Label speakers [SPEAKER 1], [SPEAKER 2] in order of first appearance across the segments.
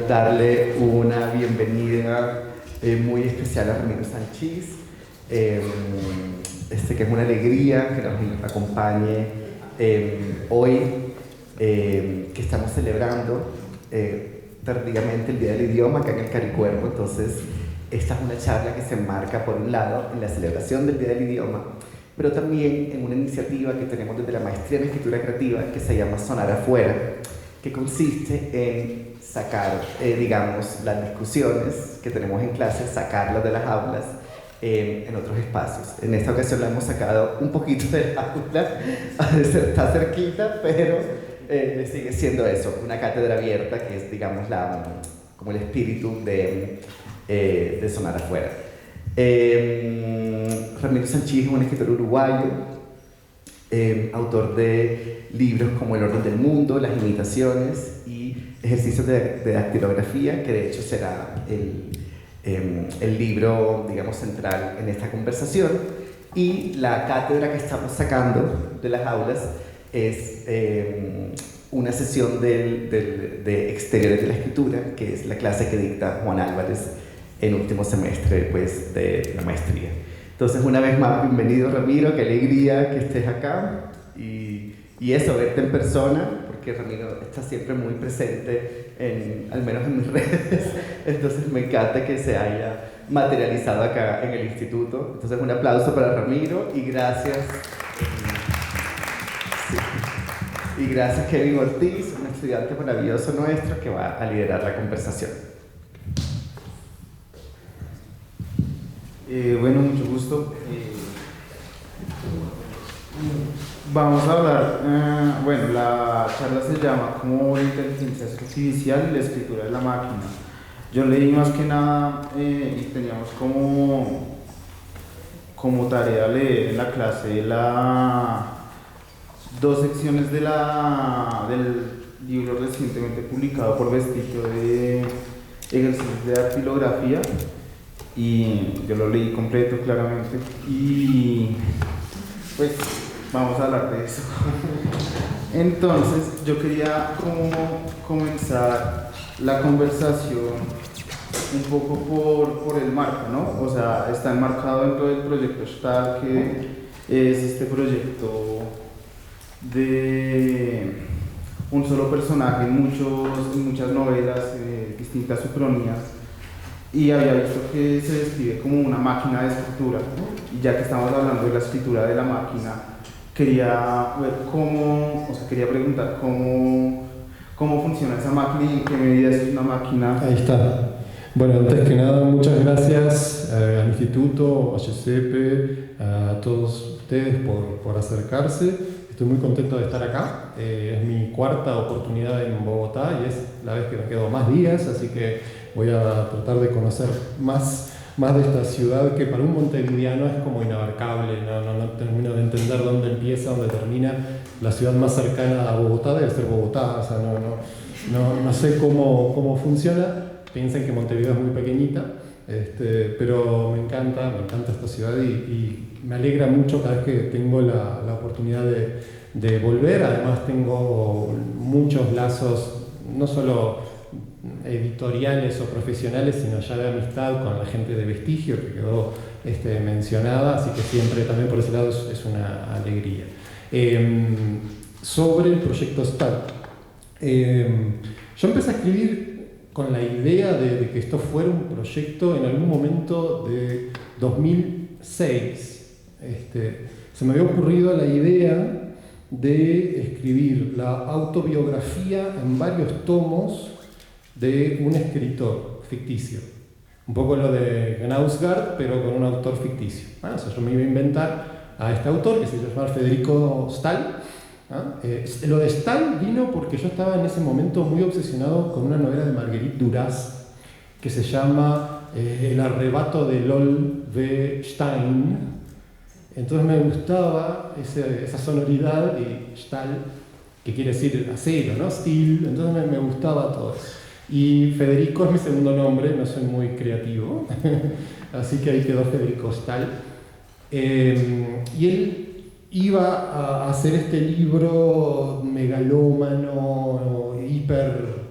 [SPEAKER 1] darle una bienvenida muy especial a Ramiro Sanchís, que es una alegría que nos acompañe hoy, que estamos celebrando tardíamente el Día del Idioma acá en el Caricuervo. Entonces, esta es una charla que se enmarca, por un lado, en la celebración del Día del Idioma, pero también en una iniciativa que tenemos desde la Maestría en Escritura Creativa que se llama Sonar Afuera, que consiste en sacar, digamos, las discusiones que tenemos en clase, sacarlas de las aulas en otros espacios. En esta ocasión la hemos sacado un poquito de la aula, está cerquita, pero sigue siendo eso, una cátedra abierta que es, digamos, como el espíritu de Sonar Afuera. Ramiro Sanchís es un escritor uruguayo, autor de libros como El orden del mundo, Las imitaciones y Ejercicios de dactilografía, que de hecho será el libro, digamos, central en esta conversación. Y la cátedra que estamos sacando de las aulas es una sesión de Exteriores de la Escritura, que es la clase que dicta Juan Álvarez en último semestre, pues, de la maestría. Entonces, una vez más, bienvenido, Ramiro, qué alegría que estés acá y eso, verte en persona, porque Ramiro está siempre muy presente, al menos en mis redes. Entonces, me encanta que se haya materializado acá en el instituto. Entonces, un aplauso para Ramiro y gracias. Sí. Y gracias, Kevin Ortiz, un estudiante maravilloso nuestro que va a liderar la conversación.
[SPEAKER 2] Bueno, mucho gusto. Vamos a hablar, bueno, la charla se llama como Inteligencia Artificial y la escritura de la máquina. Yo leí más que nada y teníamos como tarea leer en la clase dos secciones del libro recientemente publicado por Vestigio de Ejercicios de Dactilografía. Y yo lo leí completo, claramente, y pues vamos a hablar de eso. Entonces, yo quería comenzar la conversación un poco por el marco, ¿no? O sea, está enmarcado dentro del proyecto STAR, que es este proyecto de un solo personaje en muchas novelas, distintas ucronías. Y había visto que se describe como una máquina de escritura, ¿no? Y ya que estamos hablando de la escritura de la máquina, quería preguntar cómo funciona esa máquina y en qué medida es una máquina.
[SPEAKER 3] Ahí está. Bueno, antes que nada, muchas gracias al Instituto, a Giuseppe, a todos ustedes por acercarse. Estoy muy contento de estar acá. Es mi cuarta oportunidad en Bogotá y es la vez que me quedo más días, así que voy a tratar de conocer más de esta ciudad que para un montevideano es como inabarcable. No termino de entender dónde empieza, dónde termina. La ciudad más cercana a Bogotá debe ser Bogotá, o sea, no sé cómo funciona. Piensen que Montevideo es muy pequeñita, pero me encanta esta ciudad y me alegra mucho cada vez que tengo la oportunidad de volver. Además tengo muchos lazos, no solo editoriales o profesionales, sino ya de amistad con la gente de Vestigio, que quedó mencionada, así que siempre también por ese lado es una alegría. Sobre el proyecto STAR, yo empecé a escribir con la idea de que esto fuera un proyecto en algún momento de 2006. Se me había ocurrido la idea de escribir la autobiografía en varios tomos de un escritor ficticio. Un poco lo de Knausgaard, pero con un autor ficticio. O sea, yo me iba a inventar a este autor que se llama Federico Stahl. Lo de Stahl vino porque yo estaba en ese momento muy obsesionado con una novela de Marguerite Duras que se llama El arrebato de Lol V. Stein. Entonces me gustaba esa sonoridad y Stahl, que quiere decir acero, ¿no? Steel. Entonces me gustaba todo eso. Y Federico es mi segundo nombre, no soy muy creativo, así que ahí quedó Federico Stahl. Y él iba a hacer este libro megalómano, hiper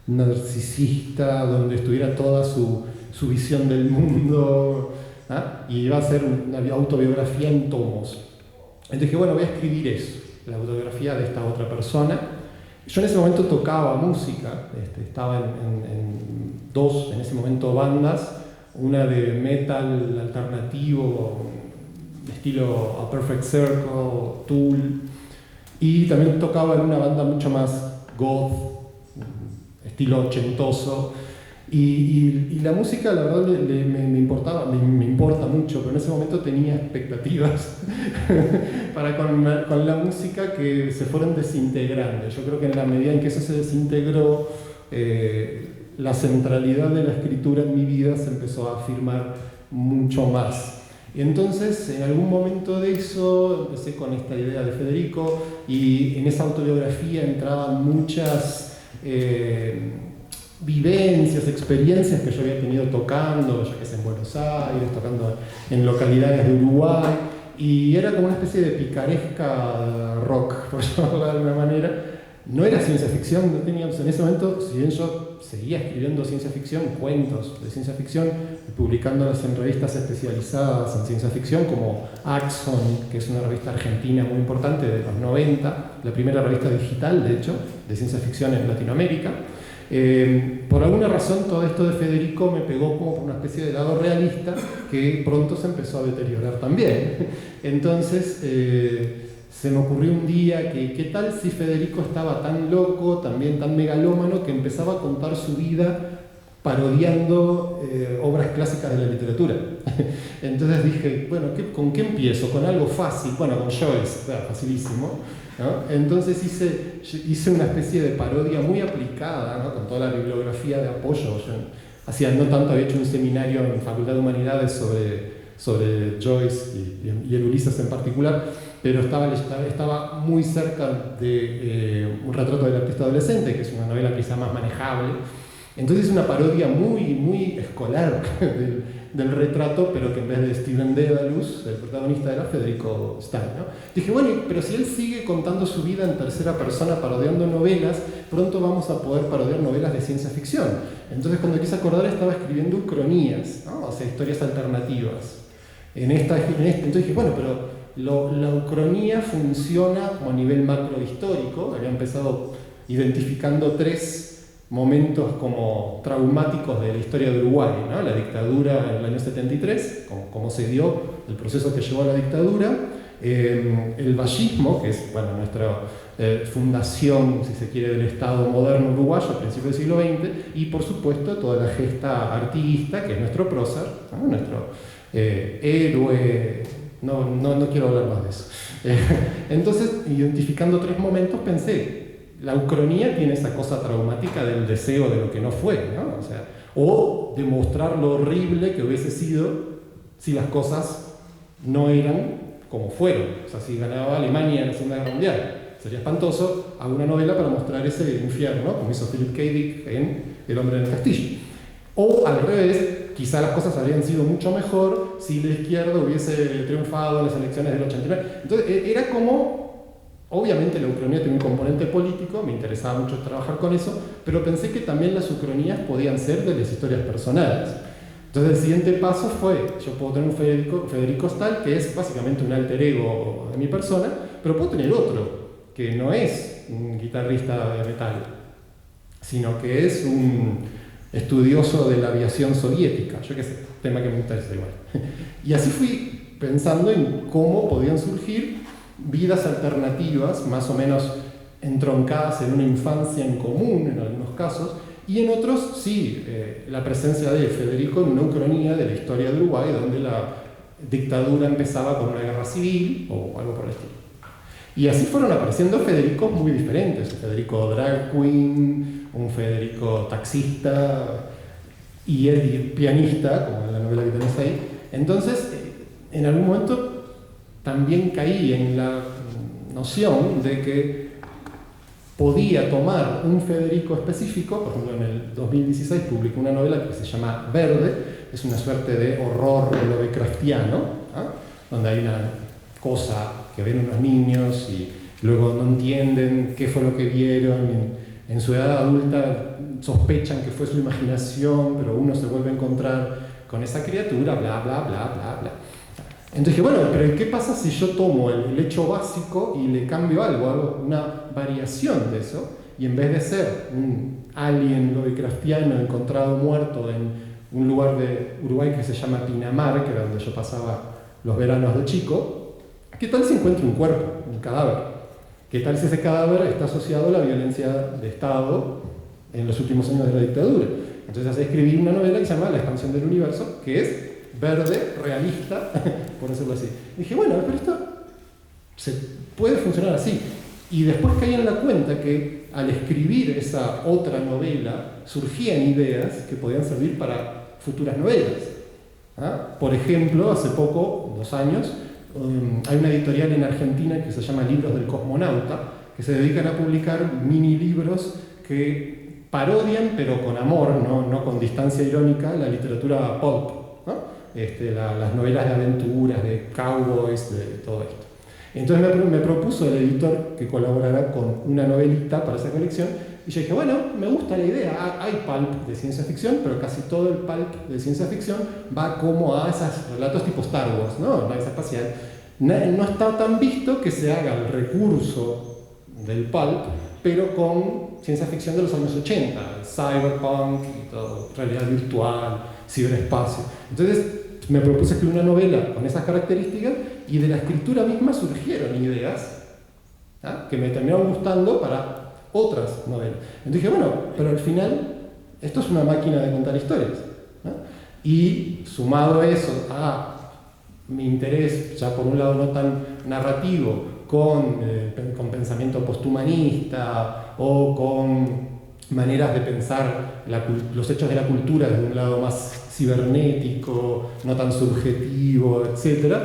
[SPEAKER 3] narcisista, donde estuviera toda su visión del mundo, ¿ah? Y iba a ser una autobiografía en tomos. Entonces dije, bueno, voy a escribir eso, la autobiografía de esta otra persona. Yo en ese momento tocaba música, estaba en dos, en ese momento, bandas, una de metal alternativo, estilo A Perfect Circle, Tool, y también tocaba en una banda mucho más goth, estilo ochentoso, y la música, la verdad, me importa mucho, pero en ese momento tenía expectativas con la música que se fueron desintegrando. Yo creo que en la medida en que eso se desintegró, la centralidad de la escritura en mi vida se empezó a afirmar mucho más. Y entonces, en algún momento de eso, empecé con esta idea de Federico, y en esa autobiografía entraban muchas vivencias, experiencias que yo había tenido tocando, ya que es en Buenos Aires, tocando en localidades de Uruguay, y era como una especie de picaresca rock, por llamarlo de alguna manera. No era ciencia ficción, no teníamos en ese momento, si bien yo seguía escribiendo ciencia ficción, cuentos de ciencia ficción, publicándolos en revistas especializadas en ciencia ficción, como Axon, que es una revista argentina muy importante de los 90, la primera revista digital, de hecho, de ciencia ficción en Latinoamérica. Por alguna razón todo esto de Federico me pegó como por una especie de lado realista que pronto se empezó a deteriorar también. Entonces se me ocurrió un día que qué tal si Federico estaba tan loco, también tan megalómano, que empezaba a contar su vida parodiando obras clásicas de la literatura. Entonces dije, bueno, ¿con qué empiezo? ¿Con algo fácil? Bueno, con Joyce, facilísimo, ¿no? Entonces hice una especie de parodia muy aplicada, ¿no? Con toda la bibliografía de apoyo. Yo no tanto había hecho un seminario en Facultad de Humanidades sobre Joyce y el Ulises en particular, pero estaba muy cerca de Un retrato del artista adolescente, que es una novela quizá más manejable. Entonces es una parodia muy escolar del retrato, pero que en vez de Steven Dedalus, el protagonista, era Federico Stein, ¿no? Dije, bueno, pero si él sigue contando su vida en tercera persona parodiando novelas, pronto vamos a poder parodiar novelas de ciencia ficción. Entonces cuando quise acordar estaba escribiendo ucronías, ¿no? O sea, historias alternativas. Entonces dije, bueno, pero la ucronía funciona como a nivel macrohistórico. Había empezado identificando 3 momentos como traumáticos de la historia de Uruguay, ¿no? La dictadura en el año 73, cómo se dio el proceso que llevó a la dictadura, el vallismo, que es nuestra fundación, si se quiere, del Estado moderno uruguayo a principios del siglo XX, y por supuesto toda la gesta artiguista, que es nuestro prócer, ¿no? Nuestro héroe. No quiero hablar más de eso. Entonces, identificando 3 momentos, pensé, la ucronía tiene esa cosa traumática del deseo de lo que no fue, ¿no? O de mostrar lo horrible que hubiese sido si las cosas no eran como fueron. O sea, si ganaba Alemania en la Segunda Guerra Mundial, sería espantoso. Hago una novela para mostrar ese infierno, como hizo Philip K. Dick en El hombre en el castillo. O al revés, quizá las cosas habrían sido mucho mejor si la izquierda hubiese triunfado en las elecciones del 89. Entonces, era como... Obviamente la ucronía tiene un componente político, me interesaba mucho trabajar con eso, pero pensé que también las ucronías podían ser de las historias personales. Entonces el siguiente paso fue, yo puedo tener un Federico Stahl, que es básicamente un alter ego de mi persona, pero puedo tener otro, que no es un guitarrista de metal, sino que es un estudioso de la aviación soviética, yo qué sé, tema que me interesa igual. Y así fui pensando en cómo podían surgir vidas alternativas, más o menos entroncadas en una infancia en común en algunos casos, y en otros sí, la presencia de Federico en una ucronía de la historia de Uruguay, donde la dictadura empezaba con una guerra civil o algo por el estilo. Y así fueron apareciendo Federicos muy diferentes, un Federico drag queen, un Federico taxista y el pianista, como en la novela que tenés ahí. Entonces, en algún momento también caí en la noción de que podía tomar un Federico específico. Por ejemplo, en el 2016 publicó una novela que se llama Verde, es una suerte de horror lovecraftiano, ¿eh? Donde hay una cosa que ven unos niños y luego no entienden qué fue lo que vieron, en su edad adulta sospechan que fue su imaginación, pero uno se vuelve a encontrar con esa criatura, bla, bla, bla, bla, bla. Entonces dije, bueno, pero ¿qué pasa si yo tomo el hecho básico y le cambio algo, hago una variación de eso, y en vez de ser un alien lovecraftiano encontrado muerto en un lugar de Uruguay que se llama Pinamar, que era donde yo pasaba los veranos de chico, ¿qué tal si encuentro un cuerpo, un cadáver? ¿Qué tal si ese cadáver está asociado a la violencia de Estado en los últimos años de la dictadura? Entonces escribí una novela que se llama La expansión del universo, que es verde, realista, por decirlo así. Y dije, bueno, pero esto se puede funcionar así. Y después caí en la cuenta que al escribir esa otra novela surgían ideas que podían servir para futuras novelas. ¿Ah? Por ejemplo, hace poco, 2 años, hay una editorial en Argentina que se llama Libros del Cosmonauta, que se dedican a publicar mini libros que parodian, pero con amor, no con distancia irónica, la literatura pulp, ¿no? Las novelas de aventuras, de cowboys, de todo esto. Entonces me propuso el editor que colaborara con una novelita para esa colección, y yo dije, bueno, me gusta la idea, hay pulp de ciencia ficción, pero casi todo el pulp de ciencia ficción va como a esos relatos tipo Star Wars, ¿no? Nave espacial. No está tan visto que se haga el recurso del pulp, pero con ciencia ficción de los años 80, cyberpunk y todo, realidad virtual, ciberespacio. Entonces me propuse escribir una novela con esas características, y de la escritura misma surgieron ideas, ¿ah?, que me terminaron gustando para otras novelas. Entonces dije, bueno, pero al final esto es una máquina de contar historias, ¿no? Y sumado a eso, a mi interés, ya por un lado no tan narrativo, con pensamiento posthumanista o con maneras de pensar los hechos de la cultura desde un lado más cibernético, no tan subjetivo, etc.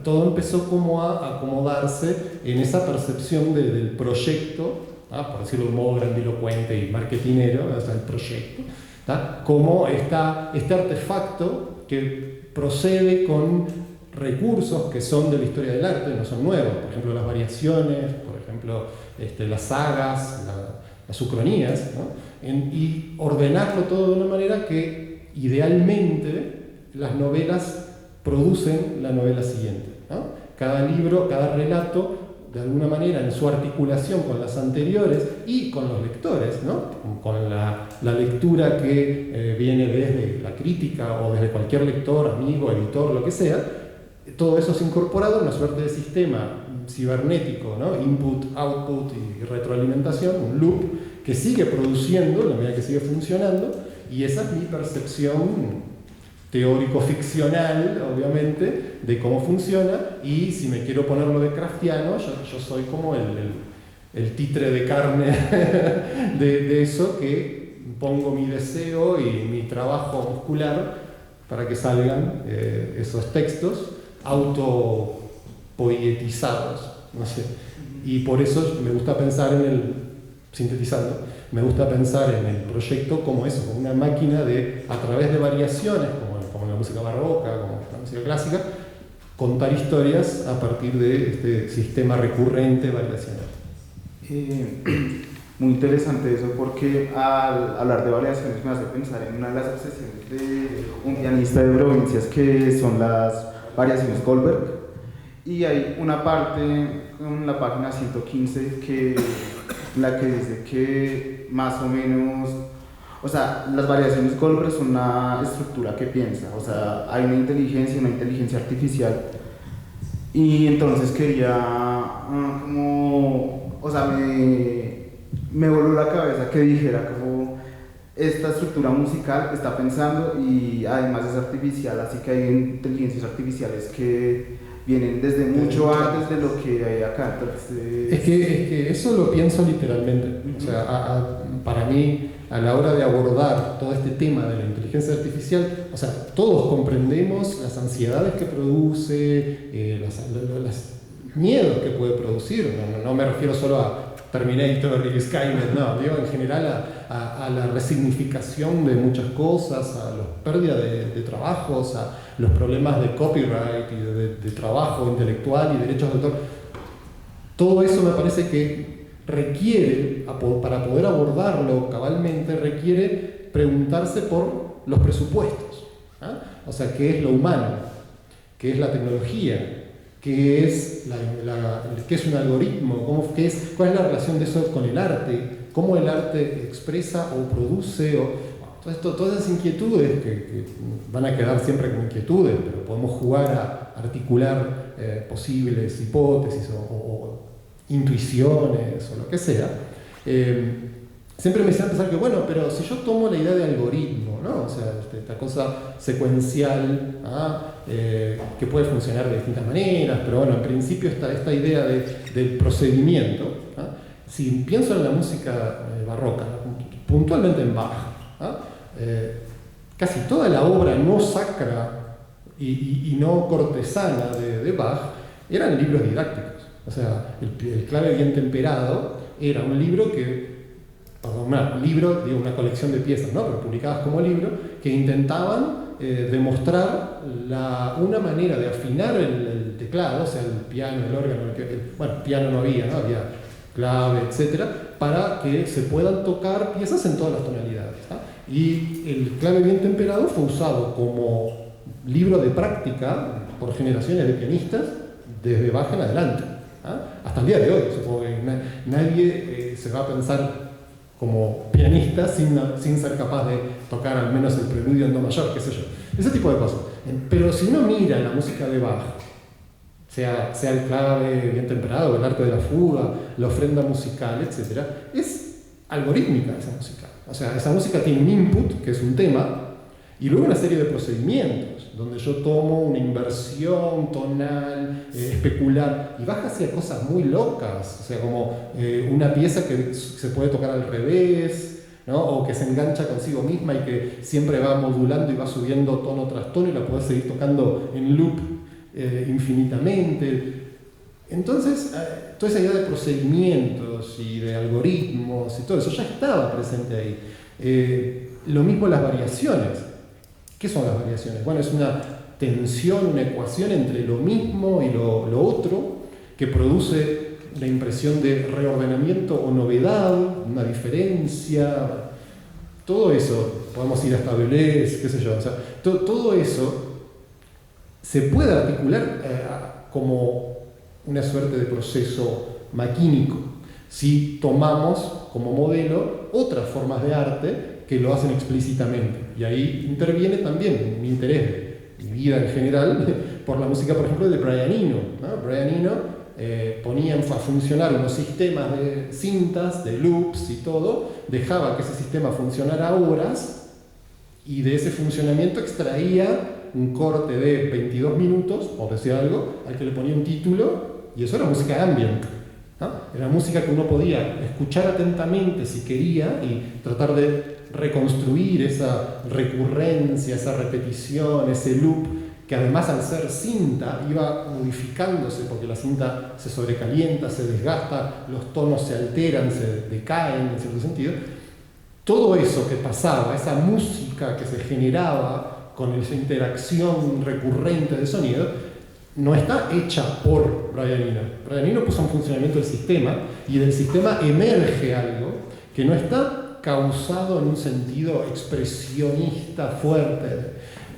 [SPEAKER 3] Todo empezó como a acomodarse en esa percepción del proyecto, por decirlo de un modo grandilocuente y marketinero, o sea, el proyecto, ¿tá?, como este artefacto que procede con recursos que son de la historia del arte, no son nuevos, por ejemplo las variaciones, por ejemplo las sagas, las ucronías, ¿no? Y ordenarlo todo de una manera que idealmente las novelas producen la novela siguiente, ¿no? Cada libro, cada relato, de alguna manera en su articulación con las anteriores y con los lectores, ¿no?, con la lectura que viene desde la crítica o desde cualquier lector, amigo, editor, lo que sea, todo eso es incorporado en una suerte de sistema cibernético, ¿no?, input, output y retroalimentación, un loop que sigue produciendo, en la medida que sigue funcionando, y esa es mi percepción teórico-ficcional, obviamente, de cómo funciona. Y si me quiero ponerlo de craftiano, yo soy como el títere de carne de eso, que pongo mi deseo y mi trabajo muscular para que salgan esos textos autopoietizados, no sé. Y por eso me gusta pensar sintetizando, me gusta pensar en el proyecto como eso, como una máquina de, a través de variaciones, como en la música barroca, como en la música clásica, contar historias a partir de este sistema recurrente variacional.
[SPEAKER 2] Muy interesante eso, porque al hablar de variaciones me hace pensar en una de las obsesiones de un pianista de provincias, que son las variaciones Goldberg. Y hay una parte en la página 115 la que dice que más o menos, o sea, las variaciones Goldberg son una estructura que piensa, o sea, hay una inteligencia artificial, y entonces quería como, o sea, me voló la cabeza que dijera como esta estructura musical está pensando y además es artificial, así que hay inteligencias artificiales que vienen desde mucho antes de lo que hay acá. Entonces,
[SPEAKER 3] es que eso lo pienso literalmente. O sea, para mí, a la hora de abordar todo este tema de la inteligencia artificial, o sea, todos comprendemos las ansiedades que produce, los miedos que puede producir. No me refiero solo a Terminator y Skynet, no, digo en general a la resignificación de muchas cosas, a la pérdida de trabajos, a los problemas de copyright y de trabajo intelectual y derechos de autor. Todo eso me parece que requiere, para poder abordarlo cabalmente, requiere preguntarse por los presupuestos. O sea, ¿qué es lo humano? ¿Qué es la tecnología? ¿Qué es, qué es un algoritmo? ¿Cuál es la relación de eso con el arte? ¿Cómo el arte expresa o produce? Todas esas inquietudes que van a quedar siempre como inquietudes, pero podemos jugar a articular posibles hipótesis o intuiciones o lo que sea. Siempre me hacían pensar que, bueno, pero si yo tomo la idea de algoritmo, ¿no? O sea, esta cosa secuencial, que puede funcionar de distintas maneras, pero bueno, en principio esta idea del procedimiento, si pienso en la música barroca, puntualmente en Bach, casi toda la obra no sacra y no cortesana de Bach eran libros didácticos. O sea, el clave bien temperado era un libro una colección de piezas, ¿no? Pero publicadas como libro, que intentaban demostrar una manera de afinar el teclado, o sea, el piano, el órgano, bueno, piano no había, ¿no? Había clave, etcétera, para que se puedan tocar piezas en todas las tonalidades, ¿no? Y el clave bien temperado fue usado como libro de práctica por generaciones de pianistas desde Bach en adelante, hasta el día de hoy. Supongo que nadie se va a pensar como pianista sin ser capaz de tocar al menos el preludio en do mayor, qué sé yo. Ese tipo de cosas. Pero si uno mira la música de Bach, sea el clave bien temperado, el arte de la fuga, la ofrenda musical, etc., es algorítmica esa música. O sea, esa música tiene un input, que es un tema, y luego una serie de procedimientos, donde yo tomo una inversión tonal, especular, y Bach hacía cosas muy locas, o sea, como una pieza que se puede tocar al revés, ¿no? O que se engancha consigo misma y que siempre va modulando y va subiendo tono tras tono y la puedes seguir tocando en loop infinitamente. Entonces, toda esa idea de procedimientos y de algoritmos y todo eso ya estaba presente ahí. Lo mismo las variaciones. ¿Qué son las variaciones? Bueno, es una tensión, una ecuación entre lo mismo y lo otro que produce la impresión de reordenamiento o novedad, una diferencia. Todo eso, podemos ir hasta Deleuze, qué sé yo, o sea, todo eso se puede articular como una suerte de proceso maquínico si tomamos como modelo otras formas de arte que lo hacen explícitamente. Y ahí interviene también mi interés de mi vida en general por la música, por ejemplo, de Brian Eno, ¿no? Brian Eno ponía a funcionar unos sistemas de cintas, de loops y todo, dejaba que ese sistema funcionara horas y de ese funcionamiento extraía un corte de 22 minutos, por decir algo, al que le ponía un título, y eso era música ambient, ¿no? Era música que uno podía escuchar atentamente si quería y tratar de reconstruir esa recurrencia, esa repetición, ese loop, que además al ser cinta iba modificándose porque la cinta se sobrecalienta, se desgasta, los tonos se alteran, se decaen en cierto sentido. Todo eso que pasaba, esa música que se generaba con esa interacción recurrente de sonido, no está hecha por Brian Eno. Brian Eno puso en funcionamiento el sistema y del sistema emerge algo que no está causado en un sentido expresionista fuerte.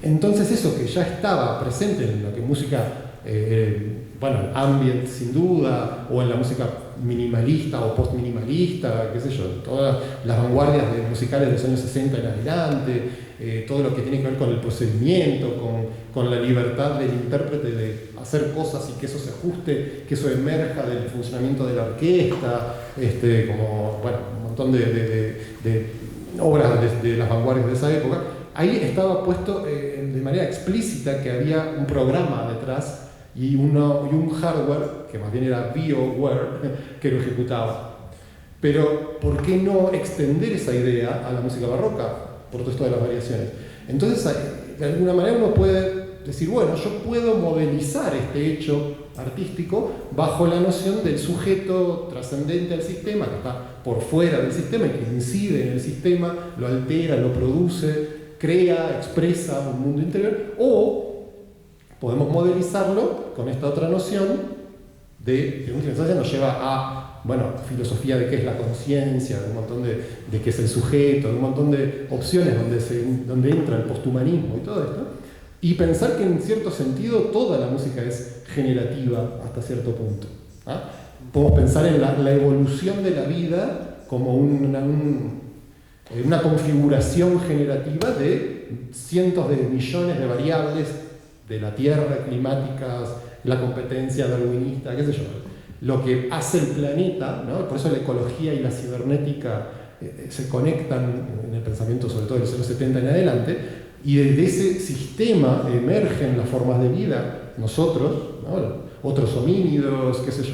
[SPEAKER 3] Entonces eso que ya estaba presente en lo que música, ambient sin duda, o en la música minimalista o post-minimalista, qué sé yo, todas las vanguardias musicales de los años 60 en adelante, todo lo que tiene que ver con el procedimiento, con la libertad del intérprete de hacer cosas y que eso se ajuste, que eso emerja del funcionamiento de la orquesta, un montón de obras de las vanguardias de esa época. Ahí estaba puesto de manera explícita que había un programa detrás y un hardware, que más bien era BioWare, que lo ejecutaba. Pero, ¿por qué no extender esa idea a la música barroca? Por todo esto de las variaciones. Entonces, de alguna manera uno puede decir, bueno, yo puedo modelizar este hecho artístico bajo la noción del sujeto trascendente al sistema, que está por fuera del sistema y que incide en el sistema, lo altera, lo produce, crea, expresa un mundo interior, o podemos modelizarlo con esta otra noción que en última instancia nos lleva a bueno, filosofía de qué es la conciencia, de un montón de qué es el sujeto, de un montón de opciones donde entra el posthumanismo y todo esto, y pensar que en cierto sentido toda la música es generativa hasta cierto punto. Podemos pensar en la evolución de la vida como una configuración generativa de cientos de millones de variables de la Tierra, climáticas, la competencia darwinista, qué sé yo. Lo que hace el planeta, ¿no? Por eso la ecología y la cibernética se conectan en el pensamiento, sobre todo de los años 70 en adelante, y desde ese sistema emergen las formas de vida, nosotros, ¿no? Otros homínidos, qué sé yo.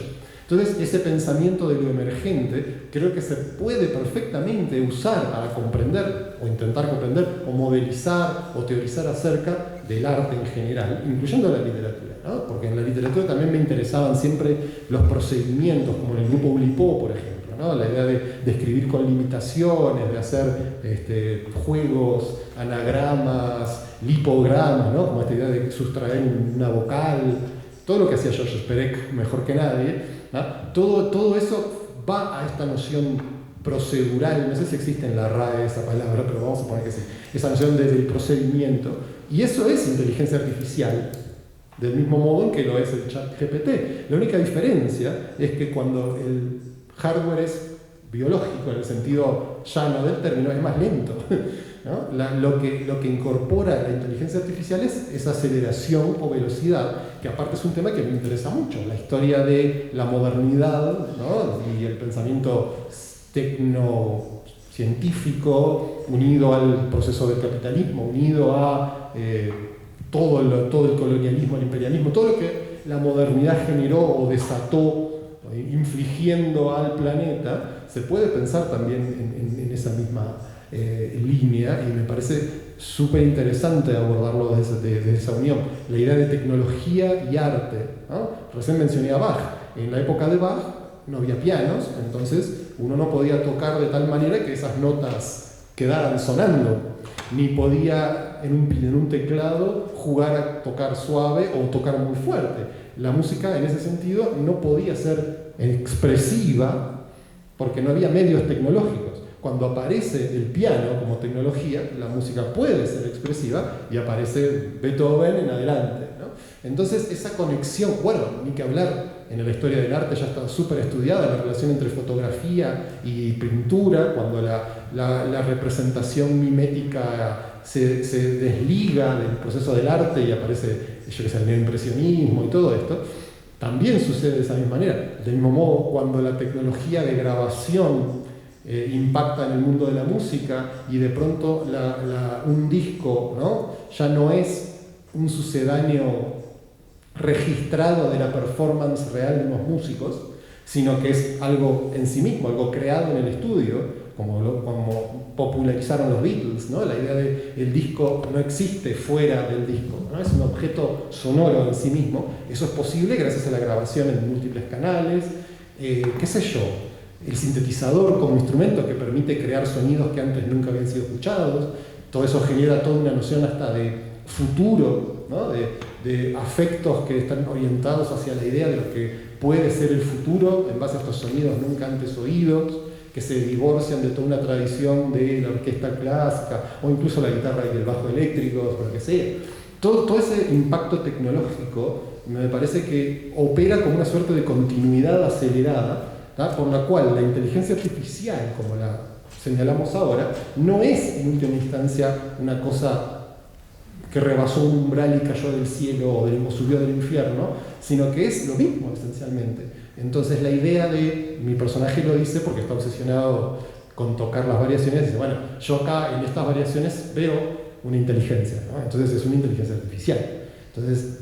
[SPEAKER 3] Entonces, ese pensamiento de lo emergente creo que se puede perfectamente usar para comprender, o intentar comprender, o modelizar, o teorizar acerca del arte en general, incluyendo la literatura, ¿no? Porque en la literatura también me interesaban siempre los procedimientos, como en el grupo Oulipo, por ejemplo, ¿no? La idea de escribir con limitaciones, de hacer juegos, anagramas, lipogramas, ¿no? Como esta idea de sustraer una vocal, todo lo que hacía Georges Perec mejor que nadie, ¿no? Todo eso va a esta noción procedural, no sé si existe en la RAE esa palabra, pero vamos a poner que sí, esa noción del procedimiento, y eso es inteligencia artificial, del mismo modo en que lo es el ChatGPT. La única diferencia es que cuando el hardware es biológico, en el sentido llano del término, es más lento, ¿no? Lo que incorpora la inteligencia artificial es esa aceleración o velocidad, que aparte es un tema que me interesa mucho, la historia de la modernidad, ¿no? Y el pensamiento tecnocientífico unido al proceso del capitalismo, unido a todo el colonialismo, el imperialismo, todo lo que la modernidad generó o desató, infligiendo al planeta, se puede pensar también en esa misma línea, y me parece súper interesante abordarlo desde esa unión, la idea de tecnología y arte, ¿no? Recién mencioné a Bach. En la época de Bach no había pianos, entonces uno no podía tocar de tal manera que esas notas quedaran sonando, ni podía en un teclado jugar a tocar suave o tocar muy fuerte. La música en ese sentido no podía ser expresiva porque no había medios tecnológicos. Cuando aparece el piano como tecnología, la música puede ser expresiva y aparece Beethoven en adelante, ¿no? Entonces esa conexión, bueno, ni que hablar, en la historia del arte ya está súper estudiada la relación entre fotografía y pintura, cuando la representación mimética se desliga del proceso del arte y aparece, yo que sé, el neoimpresionismo y todo esto. También sucede de esa misma manera. Del mismo modo, cuando la tecnología de grabación impacta en el mundo de la música y de pronto un disco, ¿no? Ya no es un sucedáneo registrado de la performance real de los músicos, sino que es algo en sí mismo, algo creado en el estudio, como popularizaron los Beatles, ¿no? La idea de el disco no existe fuera del disco, ¿no? Es un objeto sonoro en sí mismo. Eso es posible gracias a la grabación en múltiples canales, qué sé yo, el sintetizador como instrumento que permite crear sonidos que antes nunca habían sido escuchados. Todo eso genera toda una noción hasta de futuro, ¿no? De afectos que están orientados hacia la idea de lo que puede ser el futuro en base a estos sonidos nunca antes oídos, que se divorcian de toda una tradición de la orquesta clásica o incluso la guitarra y el bajo eléctrico, o lo que sea. Todo ese impacto tecnológico me parece que opera como una suerte de continuidad acelerada, ¿tá? Por la cual la inteligencia artificial, como la señalamos ahora, no es en última instancia una cosa que rebasó un umbral y cayó del cielo o subió del infierno, sino que es lo mismo esencialmente. Entonces la idea de, mi personaje lo dice porque está obsesionado con tocar las variaciones, dice, bueno, yo acá en estas variaciones veo una inteligencia, ¿no? Entonces es una inteligencia artificial. Entonces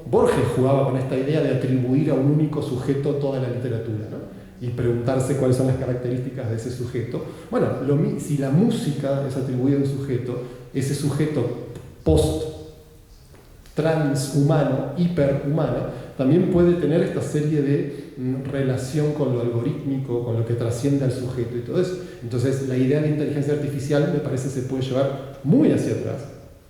[SPEAKER 3] Borges jugaba con esta idea de atribuir a un único sujeto toda la literatura, ¿no? Y preguntarse cuáles son las características de ese sujeto. Bueno, si la música es atribuida a un sujeto, ese sujeto post-transhumano, hiperhumano, también puede tener esta serie de relación con lo algorítmico, con lo que trasciende al sujeto y todo eso. Entonces, la idea de inteligencia artificial me parece se puede llevar muy hacia atrás,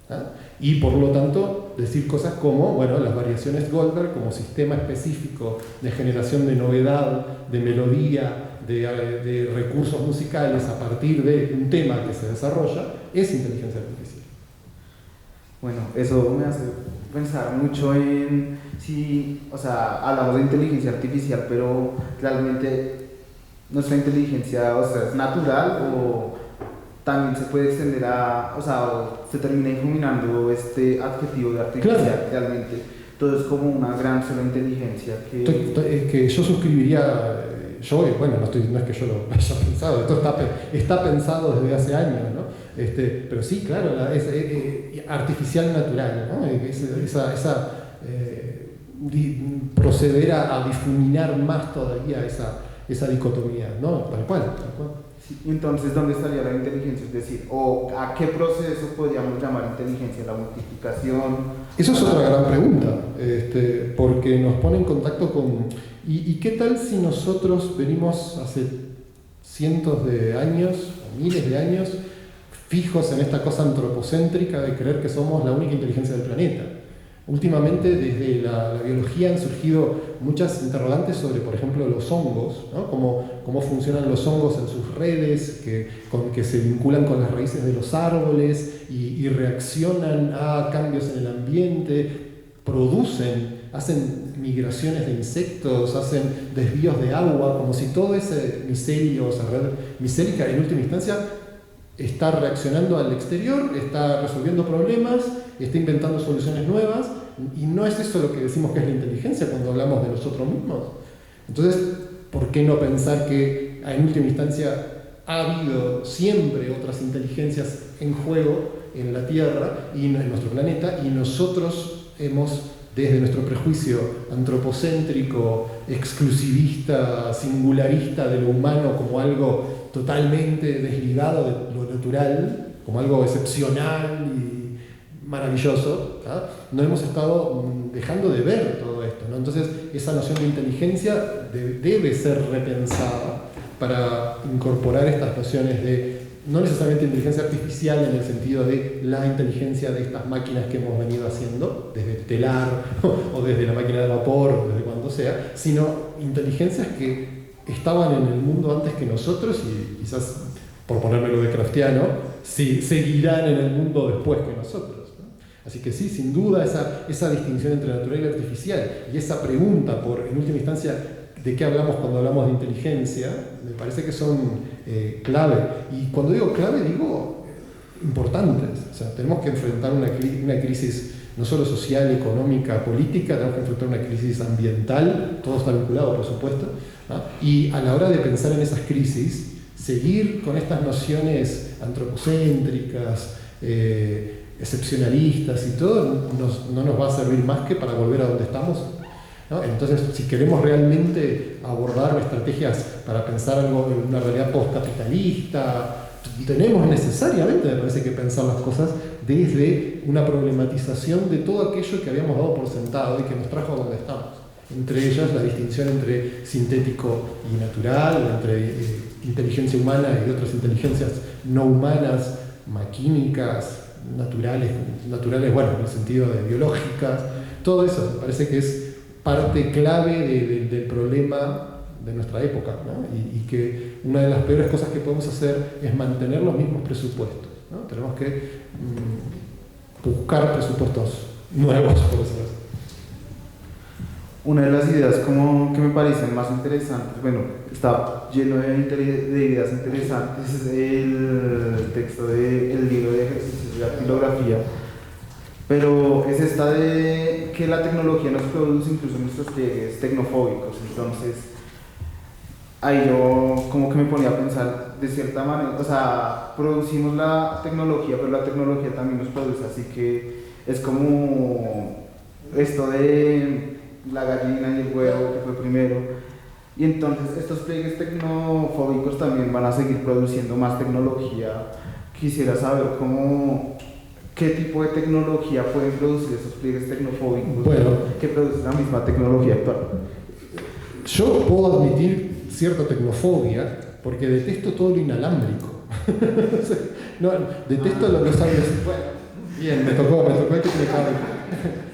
[SPEAKER 3] ¿eh? Y por lo tanto decir cosas como, bueno, las variaciones Goldberg como sistema específico de generación de novedad, de melodía, de recursos musicales a partir de un tema que se desarrolla, es inteligencia artificial.
[SPEAKER 2] Bueno, eso me hace pensar mucho en si, o sea, hablamos de inteligencia artificial, pero realmente nuestra inteligencia, o sea, es natural o también se puede extender a, o sea, se termina difuminando este adjetivo de artificial,
[SPEAKER 3] claro.
[SPEAKER 2] realmente. Todo es como una gran sola inteligencia
[SPEAKER 3] que yo suscribiría, bueno, no es que yo lo haya pensado, esto está pensado desde hace años, ¿no? Pero sí, claro, es artificial natural, ¿no? Proceder a difuminar más todavía esa dicotomía, ¿no? Tal cual.
[SPEAKER 2] Sí, entonces, ¿dónde estaría la inteligencia? Es decir, ¿o a qué proceso podríamos llamar inteligencia? ¿La multiplicación?
[SPEAKER 3] Eso es otra gran pregunta, porque nos pone en contacto con... ¿Y qué tal si nosotros venimos hace cientos de años, o miles de años, fijos en esta cosa antropocéntrica de creer que somos la única inteligencia del planeta? Últimamente, desde la biología han surgido muchas interrogantes sobre, por ejemplo, los hongos, ¿no? Cómo funcionan los hongos en sus redes, que se vinculan con las raíces de los árboles y reaccionan a cambios en el ambiente, hacen migraciones de insectos, hacen desvíos de agua, como si todo ese micelio, esa red micélica, en última instancia, está reaccionando al exterior, está resolviendo problemas, está inventando soluciones nuevas, y no es eso lo que decimos que es la inteligencia cuando hablamos de nosotros mismos. Entonces, ¿por qué no pensar que en última instancia ha habido siempre otras inteligencias en juego en la Tierra y en nuestro planeta, y nosotros hemos, desde nuestro prejuicio antropocéntrico, exclusivista, singularista de lo humano como algo totalmente desligado de lo natural, como algo excepcional y maravilloso, ¿tá? No hemos estado dejando de ver todo esto, ¿no? Entonces, esa noción de inteligencia debe ser repensada para incorporar estas nociones de, no necesariamente inteligencia artificial en el sentido de la inteligencia de estas máquinas que hemos venido haciendo, desde el telar o desde la máquina de vapor o desde cuando sea, sino inteligencias que estaban en el mundo antes que nosotros y quizás, por ponérmelo de kraftiano, sí, seguirán en el mundo después que nosotros, ¿no? Así que sí, sin duda esa distinción entre natural y artificial y esa pregunta por, en última instancia, de qué hablamos cuando hablamos de inteligencia, me parece que son clave. Y cuando digo clave, digo importantes. O sea, tenemos que enfrentar una crisis no solo social, económica, política, tenemos que enfrentar una crisis ambiental, todo está vinculado, por supuesto, ¿no? Y a la hora de pensar en esas crisis, seguir con estas nociones antropocéntricas, excepcionalistas y todo, no nos va a servir más que para volver a donde estamos, ¿no? Entonces, si queremos realmente abordar estrategias para pensar algo en una realidad postcapitalista, tenemos necesariamente, me parece, que pensar las cosas desde una problematización de todo aquello que habíamos dado por sentado y que nos trajo a donde estamos. Entre ellas, la distinción entre sintético y natural, entre inteligencia humana y otras inteligencias no humanas, maquímicas, naturales, bueno, en el sentido de biológicas. Todo eso me parece que es parte clave del problema de nuestra época, ¿no? Y que una de las peores cosas que podemos hacer es mantener los mismos presupuestos, ¿no? Tenemos que buscar presupuestos nuevos, por decirlo así.
[SPEAKER 2] Una de las ideas como que me parecen más interesantes, bueno, está lleno de ideas interesantes, es el texto del libro de ejercicios de dactilografía, pero es esta de que la tecnología nos produce incluso nuestros pliegues tecnofóbicos. Entonces, ahí yo como que me ponía a pensar, de cierta manera, o sea, producimos la tecnología, pero la tecnología también nos produce, así que es como esto de la gallina y el huevo que fue primero, y entonces estos pliegues tecnofóbicos también van a seguir produciendo más tecnología. Quisiera saber qué tipo de tecnología pueden producir esos pliegues tecnofóbicos,
[SPEAKER 3] bueno,
[SPEAKER 2] que produce la misma tecnología actual.
[SPEAKER 3] Yo puedo admitir cierta tecnofobia porque detesto todo lo inalámbrico. No, detesto los sables. Bueno, bien, me tocó el que me cabe.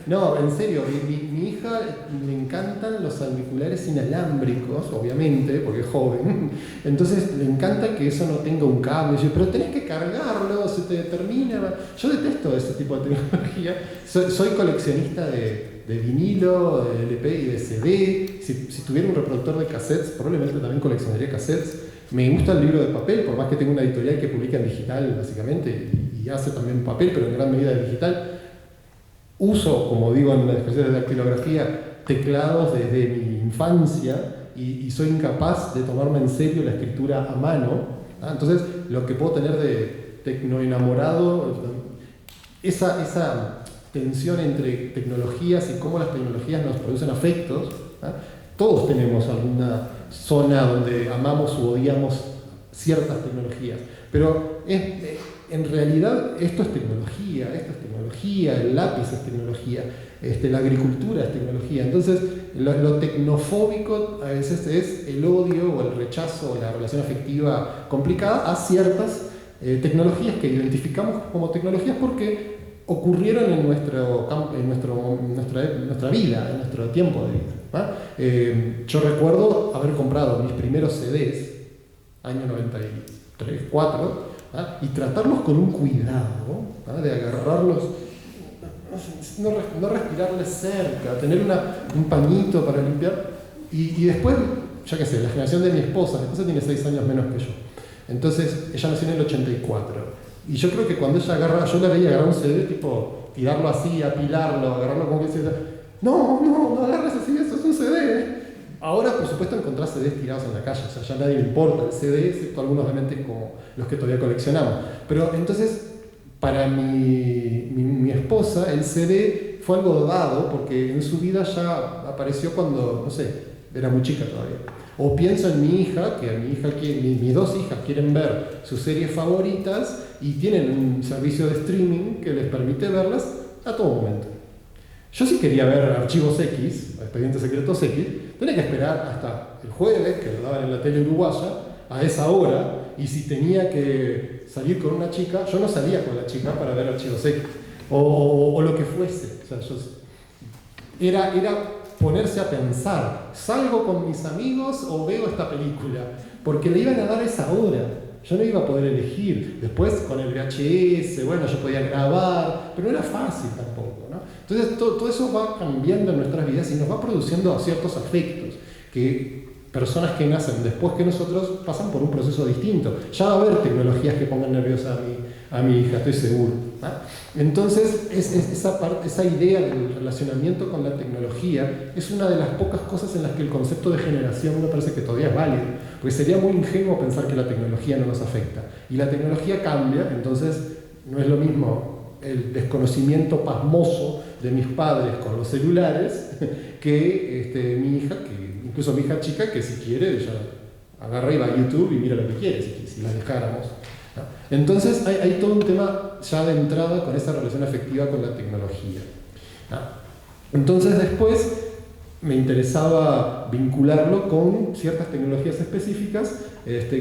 [SPEAKER 3] No, en serio, mi hija le encantan los auriculares inalámbricos, obviamente, porque es joven. Entonces le encanta que eso no tenga un cable. Yo, pero tenés que cargarlo, se te termina. Yo detesto ese tipo de tecnología. Soy coleccionista de vinilo, de LP y de CD. Si tuviera un reproductor de cassettes, probablemente también coleccionaría cassettes. Me gusta el libro de papel, por más que tenga una editorial que publica en digital, básicamente, y hace también papel, pero en gran medida de digital. Uso, como digo en las expresiones de dactilografía, teclados desde mi infancia y soy incapaz de tomarme en serio la escritura a mano. Entonces, lo que puedo tener de tecnoenamorado, esa tensión entre tecnologías y cómo las tecnologías nos producen afectos. Todos tenemos alguna zona donde amamos u odiamos ciertas tecnologías, pero en realidad esto es tecnología, el lápiz es tecnología, la agricultura es tecnología. Entonces, lo tecnofóbico a veces es el odio o el rechazo o la relación afectiva complicada a ciertas tecnologías que identificamos como tecnologías porque ocurrieron en nuestra vida, en nuestro tiempo de vida. Yo recuerdo haber comprado mis primeros CDs, año 93, 4, y tratarlos con un cuidado, de agarrarlos, no respirarles cerca, tener un pañito para limpiar, y después, ya que sé, la generación de mi esposa tiene 6 años menos que yo, entonces ella nació en el 84, y yo creo que cuando ella yo la veía agarrar un CD, tipo, tirarlo así, apilarlo, agarrarlo como que dice, no agarres así, eso es un CD. Ahora, por supuesto, encontrás CDs tirados en la calle, o sea, ya nadie le importa el CD, excepto algunos dementes como los que todavía coleccionamos. Pero entonces, para mi esposa, el CD fue algo dado, porque en su vida ya apareció cuando, no sé, era muy chica todavía. O pienso en mi hija, mis 2 hijas quieren ver sus series favoritas y tienen un servicio de streaming que les permite verlas a todo momento. Yo sí quería ver Archivos X, Expedientes Secretos X, tenía que esperar hasta el jueves, que lo daban en la tele uruguaya, a esa hora, y si tenía que salir con una chica, yo no salía con la chica para ver Archivos X, o lo que fuese. O sea, era ponerse a pensar, ¿salgo con mis amigos o veo esta película? Porque le iban a dar esa hora. Yo no iba a poder elegir. Después con el VHS, bueno, yo podía grabar, pero no era fácil tampoco, ¿no? Entonces todo eso va cambiando en nuestras vidas y nos va produciendo ciertos afectos que personas que nacen después que nosotros pasan por un proceso distinto. Ya va a haber tecnologías que pongan nerviosa a mi hija, estoy seguro, ¿no? Entonces esa idea del relacionamiento con la tecnología es una de las pocas cosas en las que el concepto de generación me parece que todavía es válido, porque sería muy ingenuo pensar que la tecnología no nos afecta, y la tecnología cambia. Entonces no es lo mismo el desconocimiento pasmoso de mis padres con los celulares que mi hija, incluso mi hija chica, que si quiere ella agarra y va a YouTube y mira lo que quiere, si la dejáramos. Entonces hay todo un tema ya de entrada con esa relación afectiva con la tecnología. Entonces después me interesaba vincularlo con ciertas tecnologías específicas,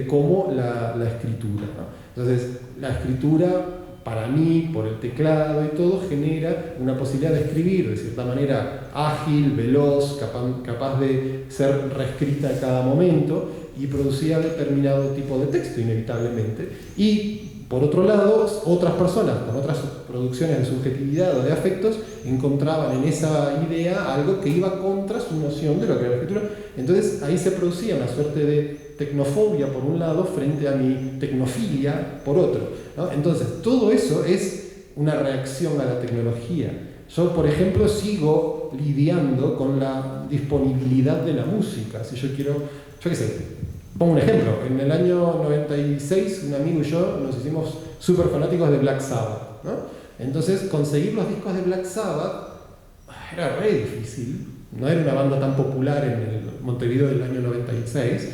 [SPEAKER 3] como la escritura, ¿no? Entonces la escritura para mí, por el teclado y todo, genera una posibilidad de escribir de cierta manera ágil, veloz, capaz de ser reescrita a cada momento y producía determinado tipo de texto inevitablemente. Y por otro lado, otras personas con otras producciones de subjetividad o de afectos encontraban en esa idea algo que iba contra su noción de lo que era la escritura. Entonces ahí se producía una suerte de tecnofobia por un lado frente a mi tecnofilia por otro, ¿no? Entonces todo eso es una reacción a la tecnología. Yo, por ejemplo, sigo lidiando con la disponibilidad de la música. Si yo quiero, yo qué sé, pongo un ejemplo. En el año 96, un amigo y yo nos hicimos súper fanáticos de Black Sabbath, ¿no? Entonces, conseguir los discos de Black Sabbath era re difícil. No era una banda tan popular en el Montevideo del año 96.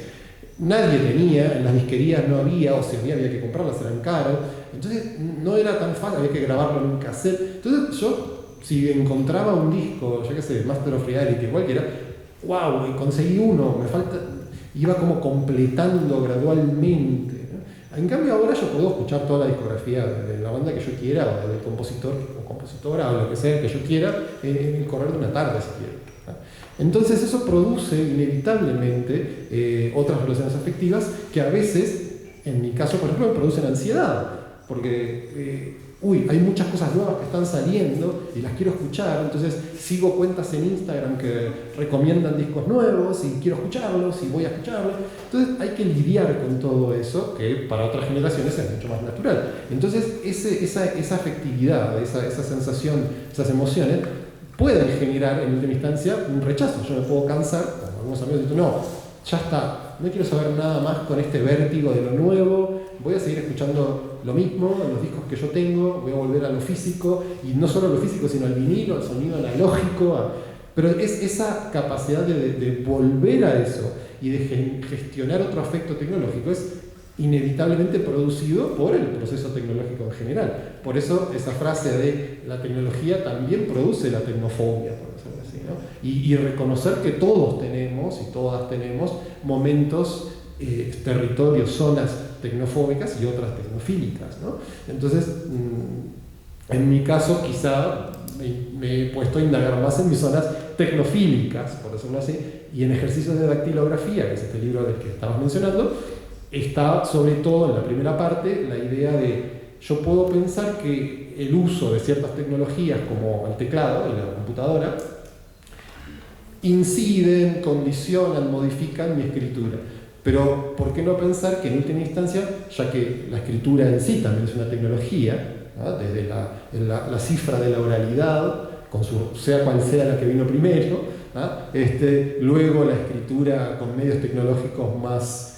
[SPEAKER 3] Nadie tenía, en las disquerías no había, o si había que comprarlas, eran caros. Entonces, no era tan fácil, había que grabarlo en un cassette. Entonces, yo, si encontraba un disco, yo qué sé, Master of Reality, cualquiera, wow, y conseguí uno, me falta... Iba como completando gradualmente, ¿no? En cambio ahora yo puedo escuchar toda la discografía de la banda que yo quiera, o del compositor o compositora, o lo que sea que yo quiera, en el correr de una tarde si quiero. Entonces eso produce inevitablemente otras relaciones afectivas que a veces, en mi caso por ejemplo, me producen ansiedad, porque hay muchas cosas nuevas que están saliendo y las quiero escuchar, entonces sigo cuentas en Instagram que recomiendan discos nuevos y quiero escucharlos y voy a escucharlos. Entonces hay que lidiar con todo eso, que para otras generaciones es mucho más natural. Entonces esa afectividad, esa sensación, esas emociones pueden generar en última instancia un rechazo. Yo me puedo cansar, como algunos amigos dicen, no, ya está, no quiero saber nada más con este vértigo de lo nuevo, voy a seguir escuchando lo mismo, los discos que yo tengo, voy a volver a lo físico, y no solo a lo físico, sino al vinilo, al sonido analógico, pero es esa capacidad de volver a eso y de gestionar otro afecto tecnológico es inevitablemente producido por el proceso tecnológico en general. Por eso esa frase de la tecnología también produce la tecnofobia, por decirlo así, ¿no? Y reconocer que todos tenemos y todas tenemos momentos, territorios, zonas tecnofóbicas y otras tecnofílicas, ¿no? Entonces, en mi caso quizá me he puesto a indagar más en mis zonas tecnofílicas, por decirlo así, y en ejercicios de dactilografía, que es este libro del que estabas mencionando, está sobre todo en la primera parte la idea de yo puedo pensar que el uso de ciertas tecnologías como el teclado y la computadora inciden, condicionan, modifican mi escritura. Pero ¿por qué no pensar que en última instancia, ya que la escritura en sí también es una tecnología, ¿no? Desde la cifra de la oralidad, sea cual sea la que vino primero, ¿no? Luego la escritura con medios tecnológicos más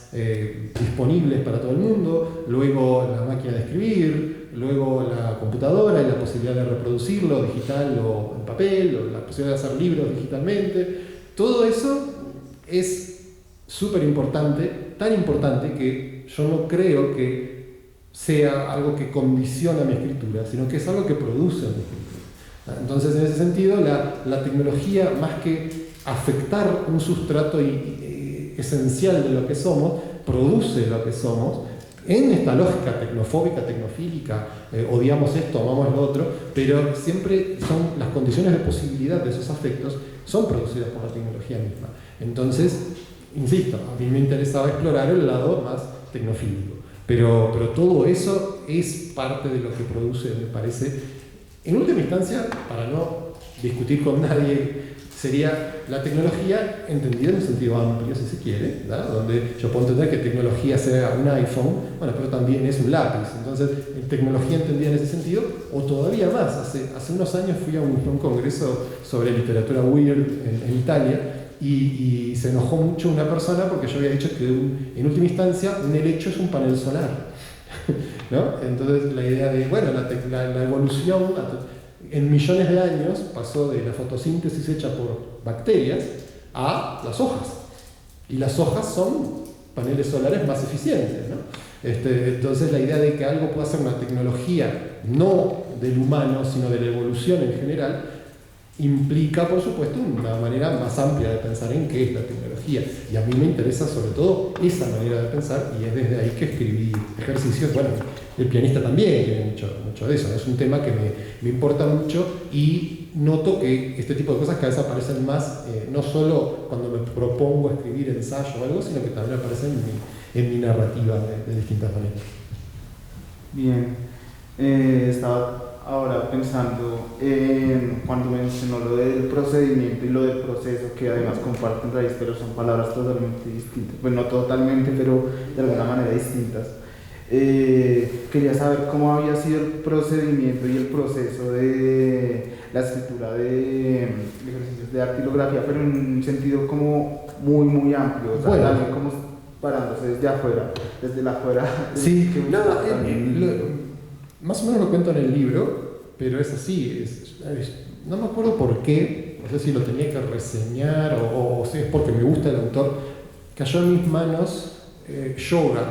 [SPEAKER 3] disponibles para todo el mundo, luego la máquina de escribir, luego la computadora y la posibilidad de reproducirlo digital o en papel, o la posibilidad de hacer libros digitalmente. Todo eso es súper importante, tan importante que yo no creo que sea algo que condiciona mi escritura, sino que es algo que produce mi escritura. Entonces, en ese sentido, la tecnología, más que afectar un sustrato esencial de lo que somos, produce lo que somos en esta lógica tecnofóbica, tecnofílica, odiamos esto, amamos lo otro, pero siempre son las condiciones de posibilidad de esos afectos son producidas por la tecnología misma. Entonces, insisto, a mí me interesaba explorar el lado más tecnofílico, pero todo eso es parte de lo que produce, me parece, en última instancia, para no discutir con nadie, sería la tecnología entendida en un sentido amplio, si se quiere, ¿verdad? Donde yo puedo entender que tecnología sea un iPhone, bueno, pero también es un lápiz. Entonces, tecnología entendida en ese sentido, o todavía más. Hace unos años fui a un congreso sobre literatura weird en Italia, y se enojó mucho una persona porque yo había dicho que en última instancia un helecho es un panel solar, ¿no? Entonces, la idea de, bueno, la evolución en millones de años pasó de la fotosíntesis hecha por bacterias a las hojas. Y las hojas son paneles solares más eficientes, ¿no? Entonces la idea de que algo pueda ser una tecnología no del humano, sino de la evolución en general, implica, por supuesto, una manera más amplia de pensar en qué es la tecnología. Y a mí me interesa sobre todo esa manera de pensar, y es desde ahí que escribí ejercicios. Bueno, el pianista también tiene mucho de eso, ¿no? Es un tema que me importa mucho, y noto que este tipo de cosas cada vez aparecen más, no solo cuando me propongo escribir ensayo o algo, sino que también aparecen en mi narrativa de distintas maneras.
[SPEAKER 2] Bien, estaba ahora pensando cuando mencionó lo del procedimiento y lo del proceso, que además comparten raíz, pero son palabras totalmente distintas. Pues no totalmente, pero de alguna manera distintas. Quería saber cómo había sido el procedimiento y el proceso de la escritura de ejercicios de dactilografía, pero en un sentido como muy amplio, o sea,
[SPEAKER 3] bueno,
[SPEAKER 2] también como parándose desde afuera, desde la afuera.
[SPEAKER 3] Sí, más o menos lo cuento en el libro, pero es así, no me acuerdo por qué, no sé si lo tenía que reseñar o si es porque me gusta el autor. Cayó en mis manos Yoga,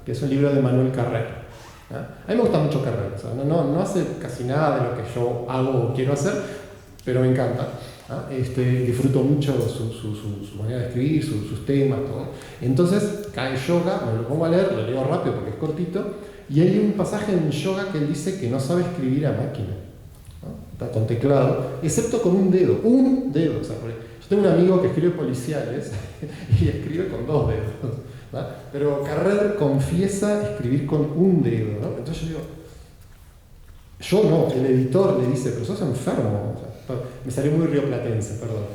[SPEAKER 3] que es un libro de Manuel Carrer. A mí me gusta mucho Carrer, o sea, no hace casi nada de lo que yo hago o quiero hacer, pero me encanta. Disfruto mucho su manera de escribir, sus temas, todo. Entonces cae yoga, me lo pongo a leer, lo leo rápido porque es cortito, y hay un pasaje en yoga que él dice que no sabe escribir a máquina, ¿no? Está con teclado, excepto con un dedo, o sea, yo tengo un amigo que escribe policiales y escribe con 2 dedos, ¿no? Pero Carrer confiesa escribir con un dedo, ¿no? Entonces yo no, el editor le dice, pero sos enfermo. O sea, me salió muy rioplatense, perdón.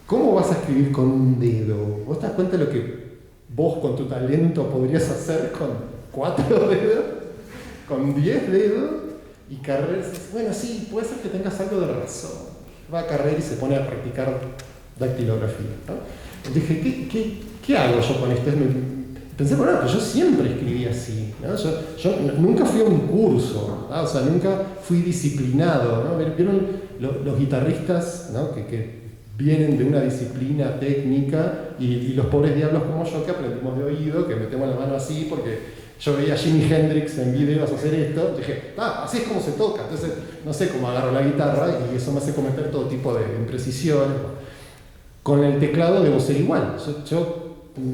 [SPEAKER 3] ¿Cómo vas a escribir con un dedo? ¿Vos te das cuenta de lo que vos con tu talento podrías hacer con 4 dedos? ¿Con 10 dedos? Y Carrer dice, bueno, sí, puede ser que tengas algo de razón. Va a Carrer y se pone a practicar dactilografía, ¿no? Dije, ¿qué hago yo con esto? Pensé, bueno, pero yo siempre escribí así, ¿no? Yo nunca fui a un curso, ¿no? O sea, nunca fui disciplinado, ¿no? ¿Vieron los guitarristas, ¿no? que vienen de una disciplina técnica y los pobres diablos como yo que aprendimos de oído, que metemos la mano así porque yo veía a Jimi Hendrix en videos hacer esto, dije, así es como se toca, entonces no sé cómo agarro la guitarra y eso me hace cometer todo tipo de imprecisiones. Con el teclado debo ser igual.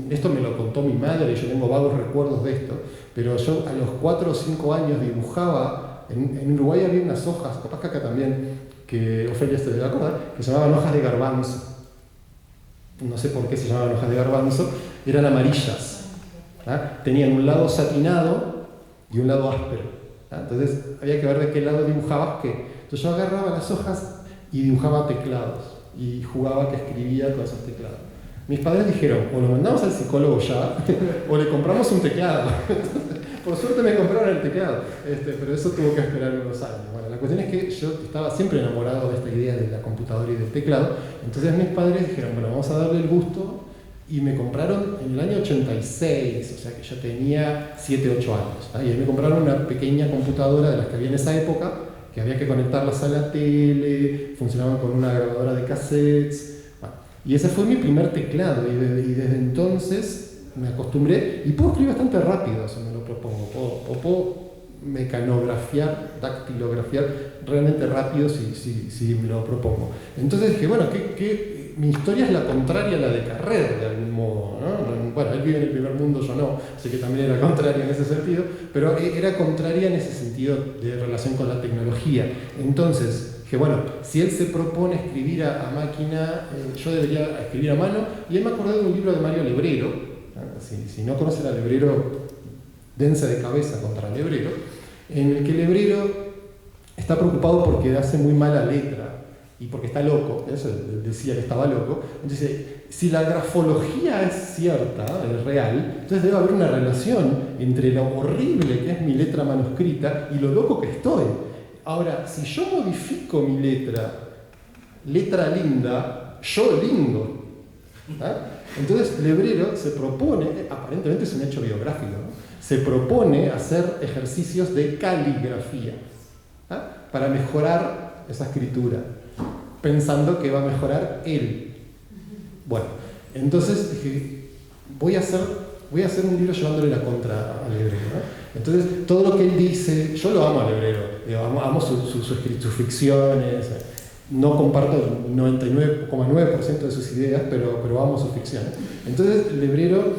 [SPEAKER 3] Esto me lo contó mi madre y yo tengo vagos recuerdos de esto, pero yo a los 4 o 5 años dibujaba, en Uruguay había unas hojas, capaz que acá también, que Ofelia se debe acordar, que se llamaban hojas de garbanzo. No sé por qué se llamaban hojas de garbanzo, eran amarillas. Tenían un lado satinado y un lado áspero. Entonces había que ver de qué lado dibujabas qué. Entonces yo agarraba las hojas y dibujaba teclados y jugaba que escribía con esos teclados. Mis padres dijeron, o lo mandamos al psicólogo ya, o le compramos un teclado. Por suerte me compraron el teclado, pero eso tuvo que esperar unos años. Bueno, la cuestión es que yo estaba siempre enamorado de esta idea de la computadora y del teclado. Entonces mis padres dijeron, bueno, vamos a darle el gusto, y me compraron en el año 86, o sea que yo tenía 7, 8 años. Y ahí me compraron una pequeña computadora de las que había en esa época, que había que conectarlas a la tele, funcionaban con una grabadora de cassettes. Y ese fue mi primer teclado, y desde entonces me acostumbré, y puedo escribir bastante rápido, eso me lo propongo, puedo mecanografiar, dactilografiar realmente rápido si me lo propongo. Entonces dije, bueno, mi historia es la contraria a la de Carrer, de algún modo, ¿no? Bueno, él vive en el primer mundo, yo no, así que también era contraria en ese sentido, pero era contraria en ese sentido de relación con la tecnología. Entonces, que bueno, si él se propone escribir a máquina, yo debería escribir a mano, y él me acordé de un libro de Mario Lebrero, ¿no? Si no conocen a Lebrero, dense de cabeza contra Lebrero, en el que Lebrero está preocupado porque hace muy mala letra, y porque está loco, eso decía que estaba loco. Entonces, si la grafología es cierta, es real, entonces debe haber una relación entre lo horrible que es mi letra manuscrita y lo loco que estoy. Ahora, si yo modifico mi letra linda, yo lindo. Entonces Lebrero se propone, aparentemente es un hecho biográfico, ¿no? Se propone hacer ejercicios de caligrafía para mejorar esa escritura, pensando que va a mejorar él. Bueno, entonces dije, voy a hacer un libro llevándole la contra a Lebrero, ¿no? Entonces, todo lo que él dice, yo lo amo a Lebrero, amo sus ficciones, no comparto el 99,9% de sus ideas, pero amo sus ficciones. Entonces, Lebrero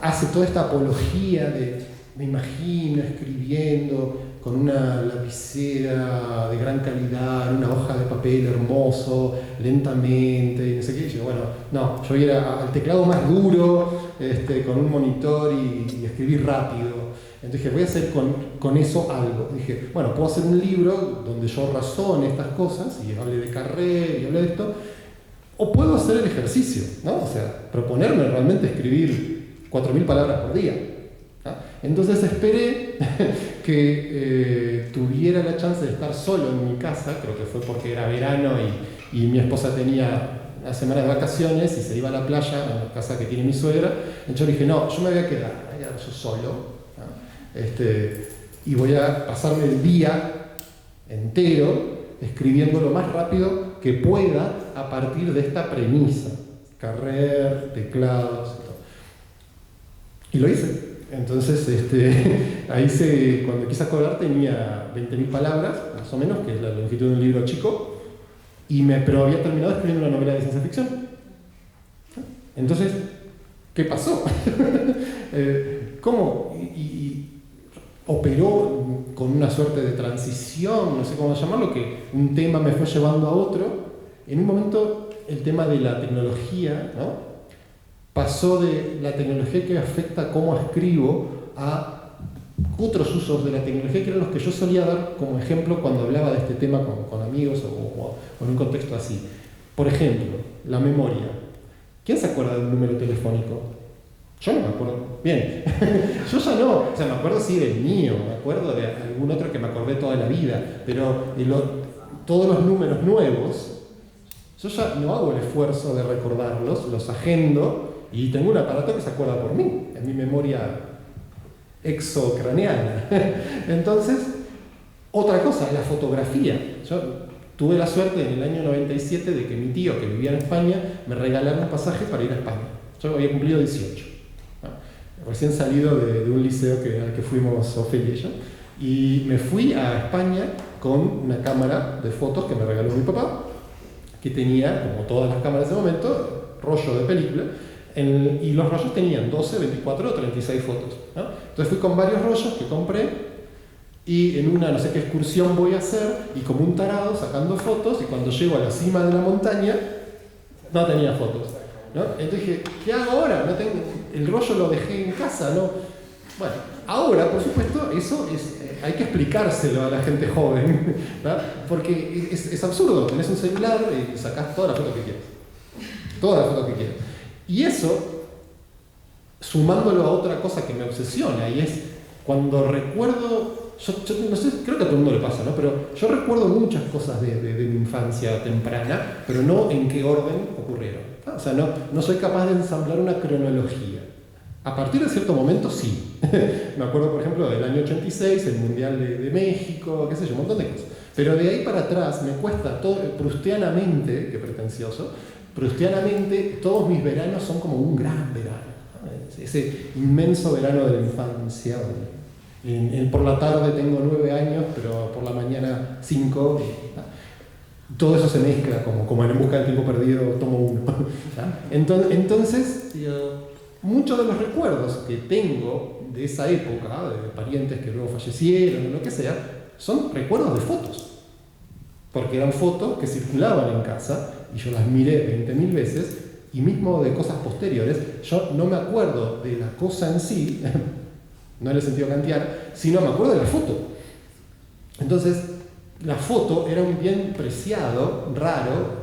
[SPEAKER 3] hace toda esta apología de, me imagino, escribiendo con una lapicera de gran calidad, una hoja de papel hermoso, lentamente, y no sé qué. Y yo, bueno, no, yo iba al teclado más duro, con un monitor y escribir rápido. Entonces dije, voy a hacer con eso algo. Dije, bueno, puedo hacer un libro donde yo razone estas cosas y hable de Carrer y hable de esto, o puedo hacer el ejercicio, ¿no? O sea, proponerme realmente escribir 4.000 palabras por día. Entonces esperé que tuviera la chance de estar solo en mi casa, creo que fue porque era verano y mi esposa tenía una semana de vacaciones y se iba a la playa, en la casa que tiene mi suegra. Entonces dije, no, yo me voy a quedar yo solo, ¿no? Y voy a pasarme el día entero escribiendo lo más rápido que pueda a partir de esta premisa, Carrer, teclados y todo. Y lo hice. Entonces, ahí cuando quise acordar tenía 20.000 palabras, más o menos, que es la longitud de un libro chico, pero había terminado escribiendo una novela de ciencia ficción. Entonces, ¿qué pasó? ¿Cómo? Y operó con una suerte de transición, no sé cómo llamarlo, que un tema me fue llevando a otro. En un momento, el tema de la tecnología, ¿no?, pasó de la tecnología que afecta cómo escribo a otros usos de la tecnología que eran los que yo solía dar como ejemplo cuando hablaba de este tema con amigos o en un contexto así. Por ejemplo, la memoria. ¿Quién se acuerda de un número telefónico? Yo no me acuerdo. Bien, yo ya no. O sea, me acuerdo sí del mío, me acuerdo de algún otro que me acordé toda la vida, pero todos los números nuevos, yo ya no hago el esfuerzo de recordarlos, los agendo y tengo un aparato que se acuerda por mí, en mi memoria exocraneana. Entonces, otra cosa, la fotografía. Yo tuve la suerte en el año 97 de que mi tío, que vivía en España, me regalara un pasaje para ir a España. Yo había cumplido 18. Recién salido de un liceo al que fuimos Ofelia y yo. Y me fui a España con una cámara de fotos que me regaló mi papá, que tenía, como todas las cámaras de ese momento, rollo de película. Y los rollos tenían 12, 24 o 36 fotos, ¿no? Entonces fui con varios rollos que compré y en una no sé qué excursión voy a hacer y como un tarado sacando fotos y cuando llego a la cima de la montaña no tenía fotos, ¿no? Entonces dije, ¿qué hago ahora? No tengo, el rollo lo dejé en casa, ¿no? Bueno, ahora por supuesto eso hay que explicárselo a la gente joven, ¿no? Porque es absurdo, tenés un celular y sacás todas las fotos que quieras, todas las fotos que quieras. Y eso, sumándolo a otra cosa que me obsesiona, y es cuando recuerdo, yo no sé, creo que a todo el mundo le pasa, ¿no? Pero yo recuerdo muchas cosas de mi infancia temprana, pero no en qué orden ocurrieron, ¿no? O sea, no soy capaz de ensamblar una cronología. A partir de cierto momento, sí. Me acuerdo, por ejemplo, del año 86, el Mundial de México, qué sé yo, un montón de cosas. Pero de ahí para atrás me cuesta todo, proustianamente, qué pretencioso, proustianamente, todos mis veranos son como un gran verano, ¿no? Ese inmenso verano de la infancia. Por la tarde tengo 9 años, pero por la mañana 5. ¿no? Todo eso se mezcla, como en Busca del Tiempo Perdido, tomo 1. ¿no? Entonces, muchos de los recuerdos que tengo de esa época, de parientes que luego fallecieron o lo que sea, son recuerdos de fotos. Porque eran fotos que circulaban en casa y yo las miré 20.000 veces y mismo de cosas posteriores, yo no me acuerdo de la cosa en sí, no en el sentido kantiano, sino me acuerdo de la foto. Entonces, la foto era un bien preciado, raro,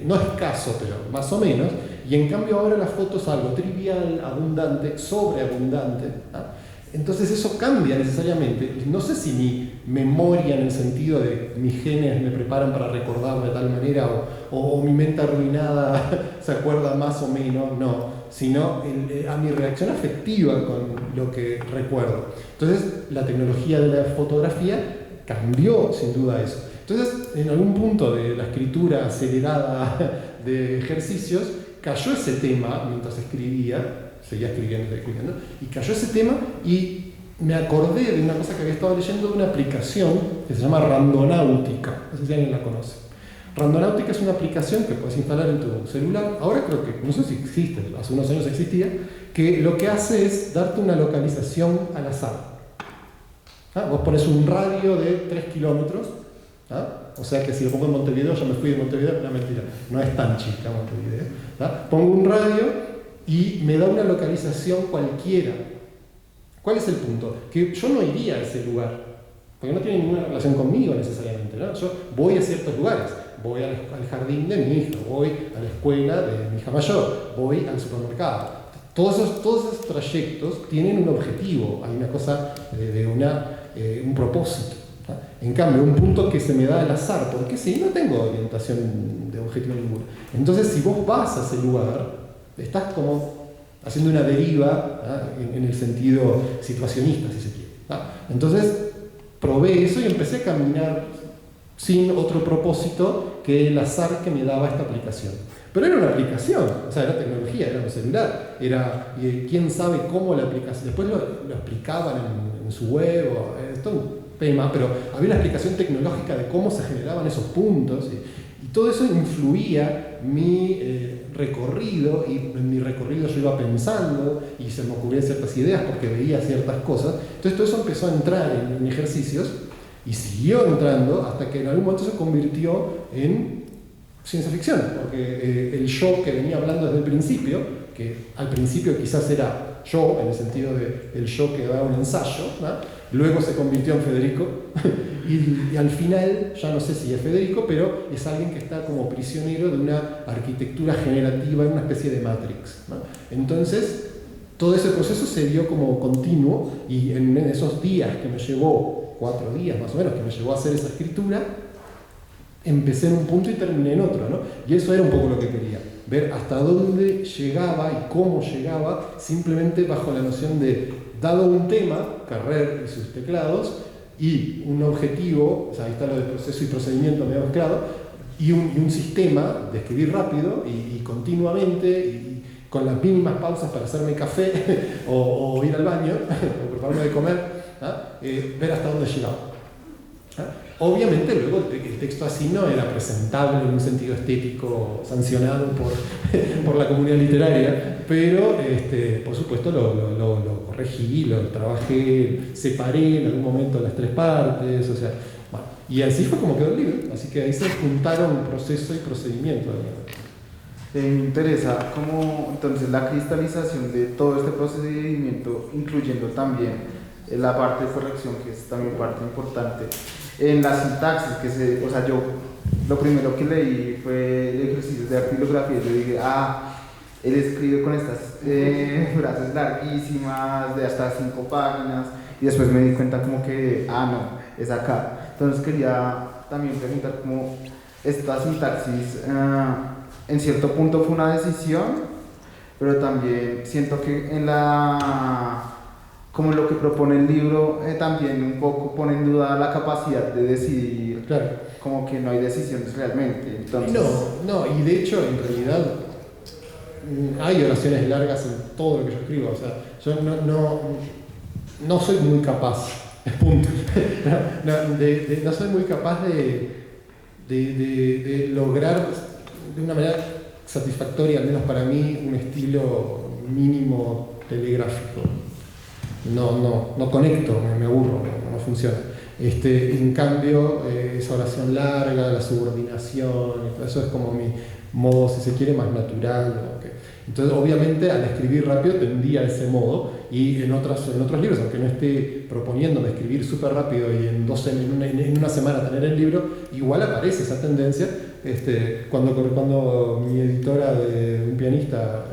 [SPEAKER 3] no escaso, pero más o menos, y en cambio ahora la foto es algo trivial, abundante, sobreabundante, ¿no? Entonces eso cambia necesariamente. No sé si mi memoria en el sentido de mis genes me preparan para recordar de tal manera o mi mente arruinada se acuerda más o menos, no, sino a mi reacción afectiva con lo que recuerdo. Entonces la tecnología de la fotografía cambió sin duda eso. Entonces en algún punto de la escritura acelerada de ejercicios cayó ese tema mientras escribía. Seguía escribiendo, y cayó ese tema y me acordé de una cosa que había estado leyendo de una aplicación que se llama Randonautica, no sé si alguien la conoce. Randonautica es una aplicación que puedes instalar en tu celular, ahora creo que, no sé si existe, hace unos años existía, que lo que hace es darte una localización al azar. ¿Ah? Vos pones un radio de 3 kilómetros, ¿ah? O sea que si lo pongo en Montevideo, yo me fui de Montevideo, no, mentira, no es tan chica Montevideo. ¿Ah? Pongo un radio y me da una localización cualquiera. ¿Cuál es el punto? Que yo no iría a ese lugar, porque no tiene ninguna relación conmigo necesariamente, ¿no? Yo voy a ciertos lugares, voy al jardín de mi hija, voy a la escuela de mi hija mayor, voy al supermercado. Todos esos trayectos tienen un objetivo, hay una cosa un propósito, ¿no? En cambio, un punto que se me da al azar, porque sí, no tengo orientación de objetivo ninguno. Entonces, si vos vas a ese lugar, estás como haciendo una deriva, ¿no? en el sentido situacionista, si se quiere, ¿no? Entonces probé eso y empecé a caminar sin otro propósito que el azar que me daba esta aplicación. Pero era una aplicación, o sea, era tecnología, era un celular, quién sabe cómo la aplicación, después lo explicaban en su web, esto es un tema, pero había una explicación tecnológica de cómo se generaban esos puntos. todo eso influía mi recorrido, y en mi recorrido yo iba pensando y se me ocurrían ciertas ideas porque veía ciertas cosas. Entonces todo eso empezó a entrar en ejercicios y siguió entrando hasta que en algún momento se convirtió en ciencia ficción, porque el yo que venía hablando desde el principio, que al principio quizás era yo, en el sentido de el yo que daba un ensayo, ¿no? Luego se convirtió en Federico y al final ya no sé si es Federico, pero es alguien que está como prisionero de una arquitectura generativa, en una especie de Matrix, ¿no? Entonces todo ese proceso se dio como continuo, y en esos días que me llevó, 4 días más o menos, que me llevó a hacer esa escritura, empecé en un punto y terminé en otro, ¿no? Y eso era un poco lo que quería, ver hasta dónde llegaba y cómo llegaba, simplemente bajo la noción de, dado un tema, Carrer y sus teclados, y un objetivo, o sea, ahí está lo de proceso y procedimiento medio mezclado, y un sistema de escribir rápido y continuamente, y con las mínimas pausas para hacerme café o ir al baño, o prepararme de comer, ver hasta dónde llegaba. Obviamente luego el texto así no era presentable en un sentido estético sancionado por la comunidad literaria, pero por supuesto lo corregí, lo trabajé, separé en algún momento las 3 partes, o sea, bueno, y así fue como quedó el libro, así que ahí se juntaron proceso y procedimiento.
[SPEAKER 2] Me interesa cómo entonces la cristalización de todo este procedimiento, incluyendo también la parte de corrección, que es también parte importante, en la sintaxis, o sea, yo lo primero que leí fue ejercicios de dactilografía. Yo dije, él escribe con estas frases larguísimas de hasta 5 páginas, y después me di cuenta como que, no, es acá. Entonces quería también preguntar cómo esta sintaxis en cierto punto fue una decisión, pero también siento que como lo que propone el libro, también un poco pone en duda la capacidad de decidir,
[SPEAKER 3] claro.
[SPEAKER 2] Como que no hay decisiones realmente. Entonces...
[SPEAKER 3] No, y de hecho en realidad hay oraciones largas en todo lo que yo escribo, o sea, yo no soy muy capaz, punto. No soy muy capaz de lograr de una manera satisfactoria, al menos para mí, un estilo mínimo telegráfico. No conecto, me aburro, no funciona. En cambio, esa oración larga, la subordinación, eso es como mi modo, si se quiere, más natural, ¿no? Okay. Entonces, obviamente, al escribir rápido tendía a ese modo, y en otros libros, aunque no esté proponiéndome escribir súper rápido y en una semana tener el libro, igual aparece esa tendencia. Cuando mi editora de un pianista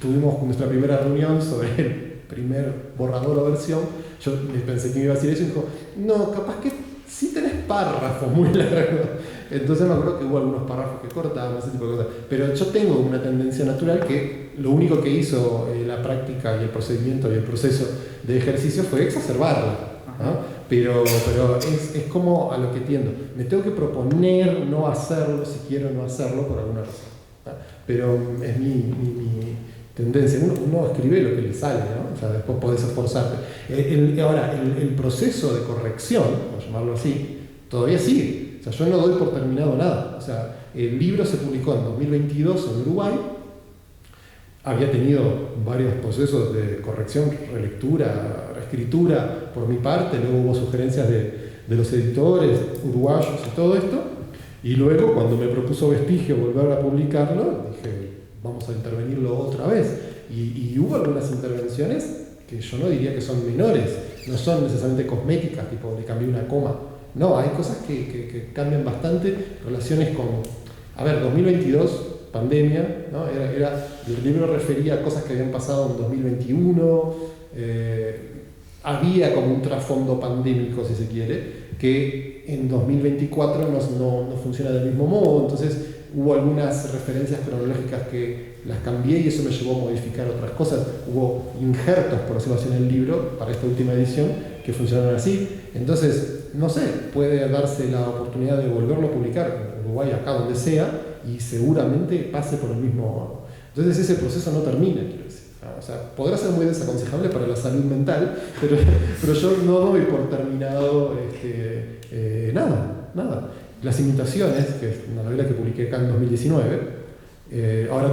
[SPEAKER 3] tuvimos nuestra primera reunión sobre el primer borrador o versión, yo pensé que me iba a decir eso y dijo, no, capaz que sí tenés párrafos muy largos. Entonces me acuerdo que hubo algunos párrafos que cortaban, ese tipo de cosas. Pero yo tengo una tendencia natural que lo único que hizo la práctica y el procedimiento y el proceso de ejercicio fue exacerbarla, ¿no? Pero es como a lo que tiendo. Me tengo que proponer no hacerlo si quiero no hacerlo por alguna razón, ¿no? Pero es mi tendencia. Uno escribe lo que le sale, ¿no? O sea, después podés esforzarte. Ahora, el proceso de corrección, por llamarlo así, todavía sigue. O sea, yo no doy por terminado nada. O sea, el libro se publicó en 2022 en Uruguay. Había tenido varios procesos de corrección, relectura, reescritura por mi parte. Luego hubo sugerencias de los editores uruguayos y todo esto. Y luego, cuando me propuso Vestigio volver a publicarlo, dije, vamos a intervenirlo otra vez. Y hubo algunas intervenciones que yo no diría que son menores, no son necesariamente cosméticas, tipo le cambié una coma. No, hay cosas que cambian bastante, relaciones con... A ver, 2022, pandemia, ¿no? El libro refería a cosas que habían pasado en 2021, había como un trasfondo pandémico, si se quiere, que en 2024 no funciona del mismo modo. Entonces hubo algunas referencias cronológicas que las cambié y eso me llevó a modificar otras cosas. Hubo injertos, por decirlo así, en el libro para esta última edición que funcionaron así. Entonces, no sé, puede darse la oportunidad de volverlo a publicar en Uruguay, acá donde sea, y seguramente pase por el mismo... Entonces ese proceso no termina, quiero decir. O sea, podrá ser muy desaconsejable para la salud mental, pero yo no doy por terminado nada. Las Imitaciones, que es una novela que publiqué acá en 2019, ahora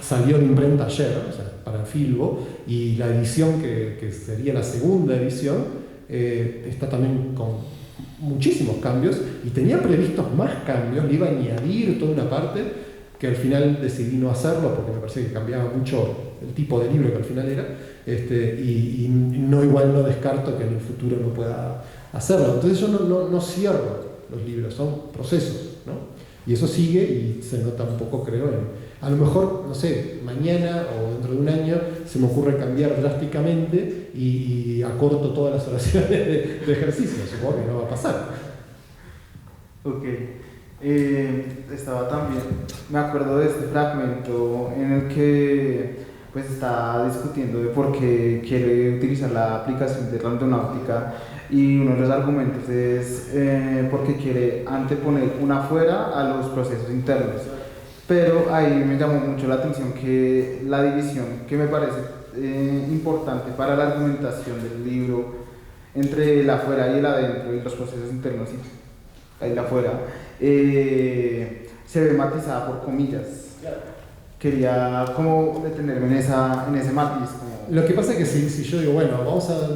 [SPEAKER 3] salió en imprenta ayer, o sea, para Filbo, y la edición que sería la segunda edición está también con muchísimos cambios, y tenía previstos más cambios, le iba a añadir toda una parte que al final decidí no hacerlo porque me parecía que cambiaba mucho el tipo de libro que al final era, y igual no descarto que en el futuro no pueda hacerlo. Entonces yo no cierro los libros, son procesos, ¿no? Y eso sigue y se nota un poco, creo, a lo mejor, no sé, mañana o dentro de un año se me ocurre cambiar drásticamente y acorto todas las oraciones de ejercicio, supongo que no va a pasar.
[SPEAKER 2] Ok. Estaba también, me acuerdo de este fragmento en el que pues está discutiendo de por qué quiere utilizar la aplicación de randonáutica, y uno de los argumentos es porque quiere anteponer una afuera a los procesos internos. Pero ahí me llamó mucho la atención que la división que me parece importante para la argumentación del libro entre el afuera y el adentro y los procesos internos y el afuera se ve matizada por comillas. Quería como detenerme en ese matiz.
[SPEAKER 3] Lo que pasa es que si yo digo, bueno, vamos a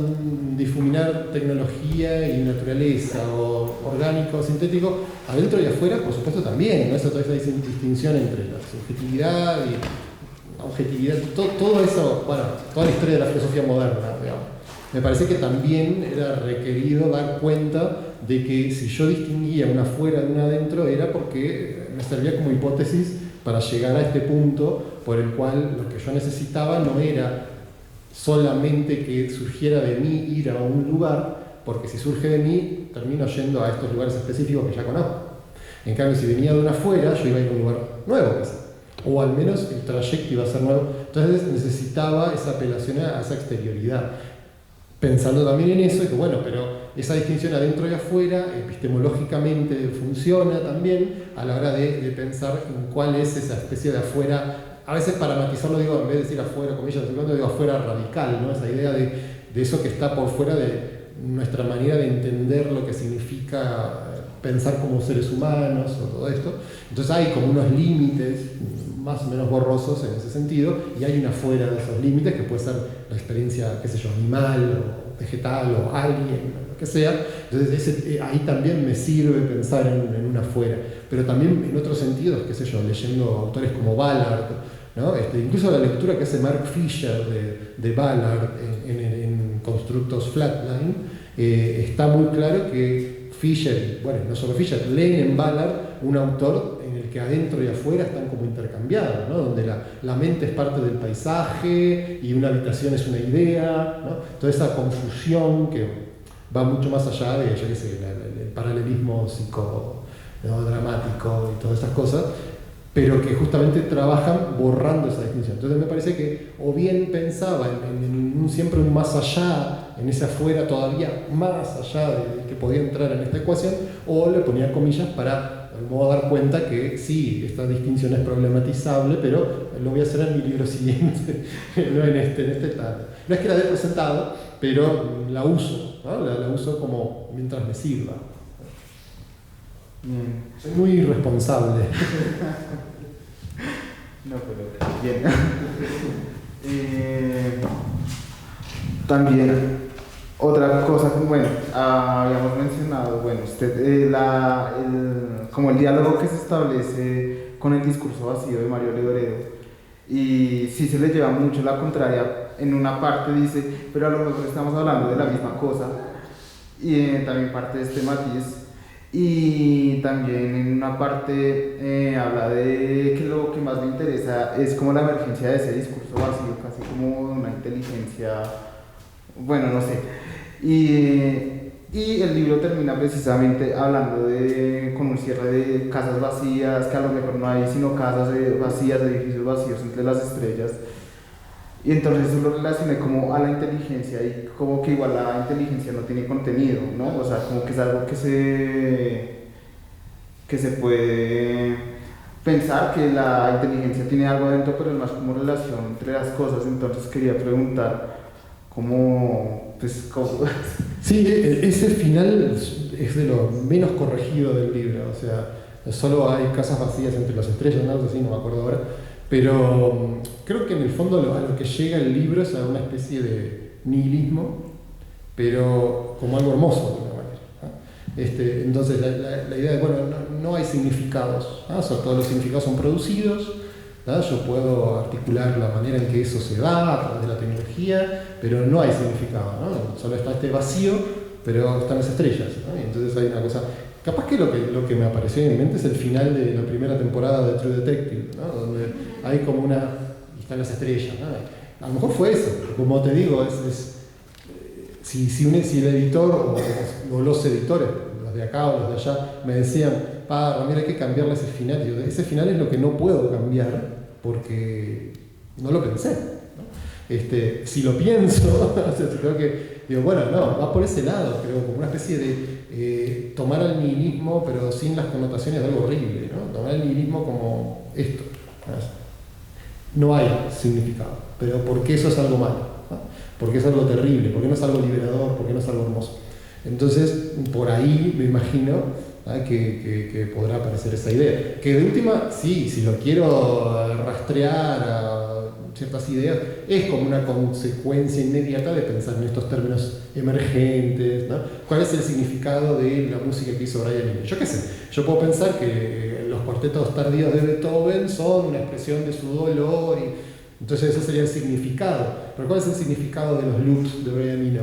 [SPEAKER 3] difuminar tecnología y naturaleza, o orgánico, sintético, adentro y afuera, por supuesto también, ¿no? Toda esa distinción entre la subjetividad y la objetividad, todo eso, bueno, toda la historia de la filosofía moderna, digamos. Me parece que también era requerido dar cuenta de que si yo distinguía una afuera de una adentro era porque me servía como hipótesis para llegar a este punto por el cual lo que yo necesitaba no era solamente que surgiera de mí ir a un lugar, porque si surge de mí termino yendo a estos lugares específicos que ya conozco. En cambio, si venía de una afuera, yo iba a ir a un lugar nuevo, o al menos el trayecto iba a ser nuevo. Entonces necesitaba esa apelación a esa exterioridad. Pensando también en eso, y que bueno, pero esa distinción adentro y afuera epistemológicamente funciona también a la hora de pensar en cuál es esa especie de afuera. A veces para matizarlo digo, en vez de decir afuera, comillas, digo afuera radical, ¿no? Esa idea de eso que está por fuera de nuestra manera de entender lo que significa pensar como seres humanos o todo esto. Entonces hay como unos límites más o menos borrosos en ese sentido, y hay una fuera de esos límites que puede ser la experiencia, qué sé yo, animal o vegetal o alien, lo que sea. Entonces ahí también me sirve pensar en una fuera, pero también en otros sentidos, qué sé yo, leyendo autores como Ballard, ¿no? Incluso la lectura que hace Mark Fisher de Ballard en Constructos Flatline, está muy claro que Fisher, bueno, no solo Fisher, leen en Ballard un autor en el que adentro y afuera están como intercambiados, ¿no? Donde la mente es parte del paisaje y una habitación es una idea, ¿no? Toda esa confusión que va mucho más allá de, yo qué sé, el paralelismo psicodramático y todas esas cosas, pero que justamente trabajan borrando esa distinción. Entonces me parece que o bien pensaba en siempre un más allá, en ese afuera todavía más allá de que podía entrar en esta ecuación, o le ponía comillas para de modo dar cuenta que sí, esta distinción es problematizable, pero lo voy a hacer en mi libro siguiente, no en este tal. No es que la dé presentado, pero la uso, ¿no? La uso como mientras me sirva.
[SPEAKER 2] Bien.
[SPEAKER 3] Soy muy responsable.
[SPEAKER 2] No, pero bien. También otra cosa, bueno, habíamos mencionado, bueno, usted, como el diálogo que se establece con el discurso vacío de Mario Leoredo, y sí se le lleva mucho la contraria. En una parte dice, pero a lo mejor estamos hablando de la misma cosa, y también parte de este matiz. Y también en una parte habla de que lo que más me interesa es como la emergencia de ese discurso vacío, casi como una inteligencia, bueno, no sé. Y el libro termina precisamente hablando con un cierre de casas vacías, que a lo mejor no hay sino casas vacías, edificios vacíos entre las estrellas. Y entonces eso lo relacioné como a la inteligencia, y como que igual la inteligencia no tiene contenido, ¿no? O sea, como que es algo que se puede pensar que la inteligencia tiene algo adentro, pero es más como relación entre las cosas. Entonces quería preguntar como, pues, como...
[SPEAKER 3] Sí, ese final es de lo menos corregido del libro, o sea, solo hay casas vacías entre las estrellas, ¿no? Así, no me acuerdo ahora, pero creo que en el fondo a lo que llega el libro es a una especie de nihilismo, pero como algo hermoso de alguna manera, ¿no? Entonces la idea es, bueno, no hay significados, ¿no? O sea, todos los significados son producidos, ¿no? Yo puedo articular la manera en que eso se da a través de la tecnología, pero no hay significado, ¿no? Solo está este vacío, pero están las estrellas, ¿no? Y entonces hay una cosa, capaz que lo que me apareció en mi mente es el final de la primera temporada de True Detective, ¿no? Donde hay como y están las estrellas, ¿no? A lo mejor fue eso, pero como te digo, si el editor o los editores, los de acá o los de allá, me decían, mira, hay que cambiarle ese final, digo, ese final es lo que no puedo cambiar porque no lo pensé, ¿no? Si lo pienso, o sea, creo que, digo, bueno, no, va por ese lado, creo, como una especie de tomar al nihilismo, pero sin las connotaciones de algo horrible, ¿no? Tomar el nihilismo como esto, ¿no? No hay significado, pero porque eso es algo malo, ¿no? Porque es algo terrible, porque no es algo liberador, porque no es algo hermoso. Entonces, por ahí me imagino que podrá aparecer esa idea. Que de última, sí, si lo quiero rastrear a ciertas ideas, es como una consecuencia inmediata de pensar en estos términos emergentes, ¿no? ¿Cuál es el significado de la música que hizo Brian Eno? Yo qué sé, yo puedo pensar que los cuartetos tardíos de Beethoven son una expresión de su dolor, y entonces ese sería el significado. Pero ¿cuál es el significado de los loops de Brian Eno?